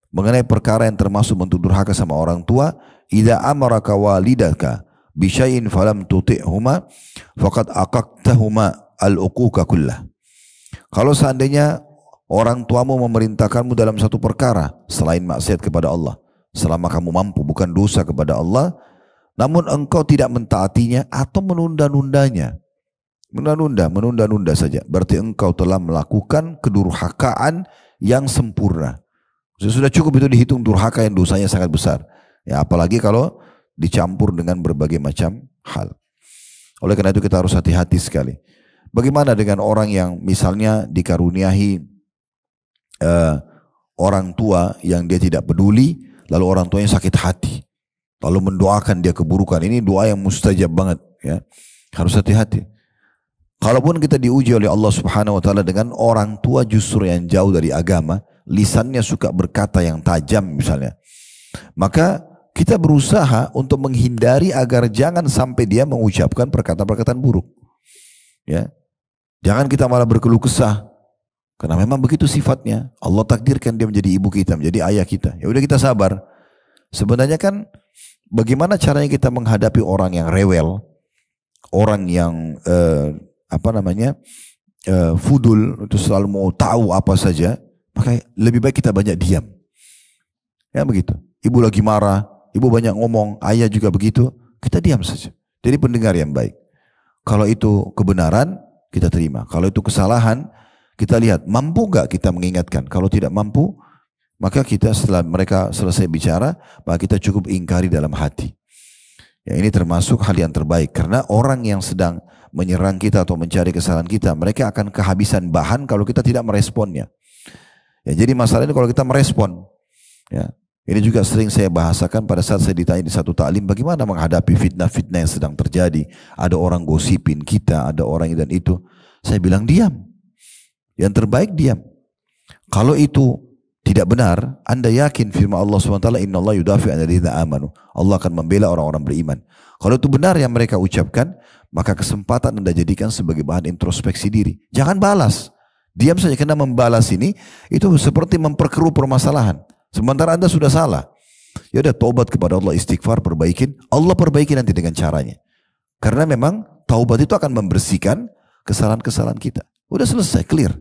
S1: mengenai perkara yang termasuk bentuk durhaka sama orang tua, idza amaraka walidaka bi syai'in falam tuti'huma faqad aqaqtahuma al-uquqa kullah. Kalau seandainya orang tuamu memerintahkanmu dalam satu perkara selain maksiat kepada Allah, selama kamu mampu, bukan dosa kepada Allah, namun engkau tidak mentaatinya atau menunda-nundanya. Menunda-nunda saja. Berarti engkau telah melakukan kedurhakaan yang sempurna. Sudah cukup itu dihitung durhaka yang dosanya sangat besar. Ya, apalagi kalau dicampur dengan berbagai macam hal. Oleh karena itu kita harus hati-hati sekali. Bagaimana dengan orang yang misalnya dikaruniai orang tua yang dia tidak peduli, lalu orang tuanya sakit hati, lalu mendoakan dia keburukan. Ini doa yang mustajab banget ya. Harus hati-hati. Kalaupun kita diuji oleh Allah Subhanahu wa taala dengan orang tua justru yang jauh dari agama, lisannya suka berkata yang tajam misalnya, maka kita berusaha untuk menghindari agar jangan sampai dia mengucapkan perkataan-perkataan buruk. Ya. Jangan kita malah berkeluh kesah. Karena memang begitu sifatnya. Allah takdirkan dia menjadi ibu kita, menjadi ayah kita. Ya udah kita sabar. Sebenarnya kan bagaimana caranya kita menghadapi orang yang rewel, orang yang fudul, itu selalu mau tahu apa saja, maka lebih baik kita banyak diam. Ya begitu. Ibu lagi marah, ibu banyak ngomong, ayah juga begitu, kita diam saja. Jadi pendengar yang baik. Kalau itu kebenaran, kita terima. Kalau itu kesalahan, kita lihat mampu gak kita mengingatkan. Kalau tidak mampu, maka kita setelah mereka selesai bicara, maka kita cukup ingkari dalam hati. Ya, ini termasuk hal yang terbaik. Karena orang yang sedang menyerang kita atau mencari kesalahan kita, mereka akan kehabisan bahan kalau kita tidak meresponnya. Ya, jadi masalahnya kalau kita merespon. Ya, ini juga sering saya bahasakan pada saat saya ditanya di satu taklim, bagaimana menghadapi fitnah-fitnah yang sedang terjadi. Ada orang gosipin kita, ada orang dan itu. Saya bilang diam. Yang terbaik diam. Kalau itu tidak benar, Anda yakin firman Allah SWT, Inna Allah yudafi anadina amanu. Allah akan membela orang-orang beriman. Kalau itu benar yang mereka ucapkan, maka kesempatan Anda jadikan sebagai bahan introspeksi diri. Jangan balas. Diam saja, karena membalas ini, itu seperti memperkeruh permasalahan. Sementara Anda sudah salah. Ya udah taubat kepada Allah, istighfar, perbaikin. Allah perbaiki nanti dengan caranya. Karena memang taubat itu akan membersihkan kesalahan-kesalahan kita. Udah selesai, clear.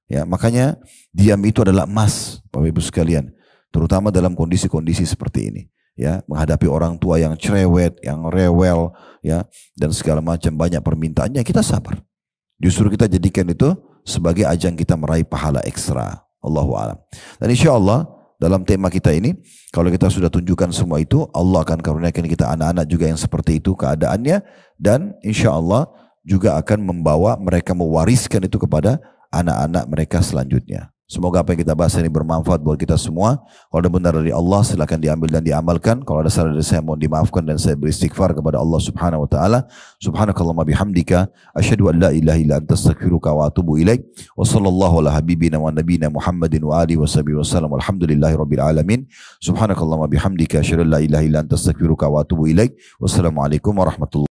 S1: Ya, makanya diam itu adalah emas, Bapak Ibu sekalian, terutama dalam kondisi-kondisi seperti ini. Ya, menghadapi orang tua yang cerewet, yang rewel, ya, dan segala macam banyak permintaannya, kita sabar. Justru kita jadikan itu sebagai ajang kita meraih pahala ekstra. Allahu a'lam. Dan insya Allah dalam tema kita ini, kalau kita sudah tunjukkan semua itu, Allah akan karuniakan kita anak-anak juga yang seperti itu keadaannya, dan insya Allah juga akan membawa mereka mewariskan itu kepada anak-anak mereka selanjutnya. Semoga apa yang kita bahas ini bermanfaat buat kita semua. Kalau ada benar dari Allah, silakan diambil dan diamalkan. Kalau ada salah dari saya, mohon dimaafkan dan saya beristighfar kepada Allah Subhanahu wa taala. Subhanakallahumma bihamdika asyhadu an la ilaha illa anta astaghfiruka wa atubu ilaik. Wa sallallahu ala habibina wa nabiyina Muhammadin wa alihi washabihi wasallam. Walhamdulillahirabbil alamin. Subhanakallahumma bihamdika asyhadu an la ilaha illa anta astaghfiruka wa atubu ilaik. Wassalamualaikum warahmatullahi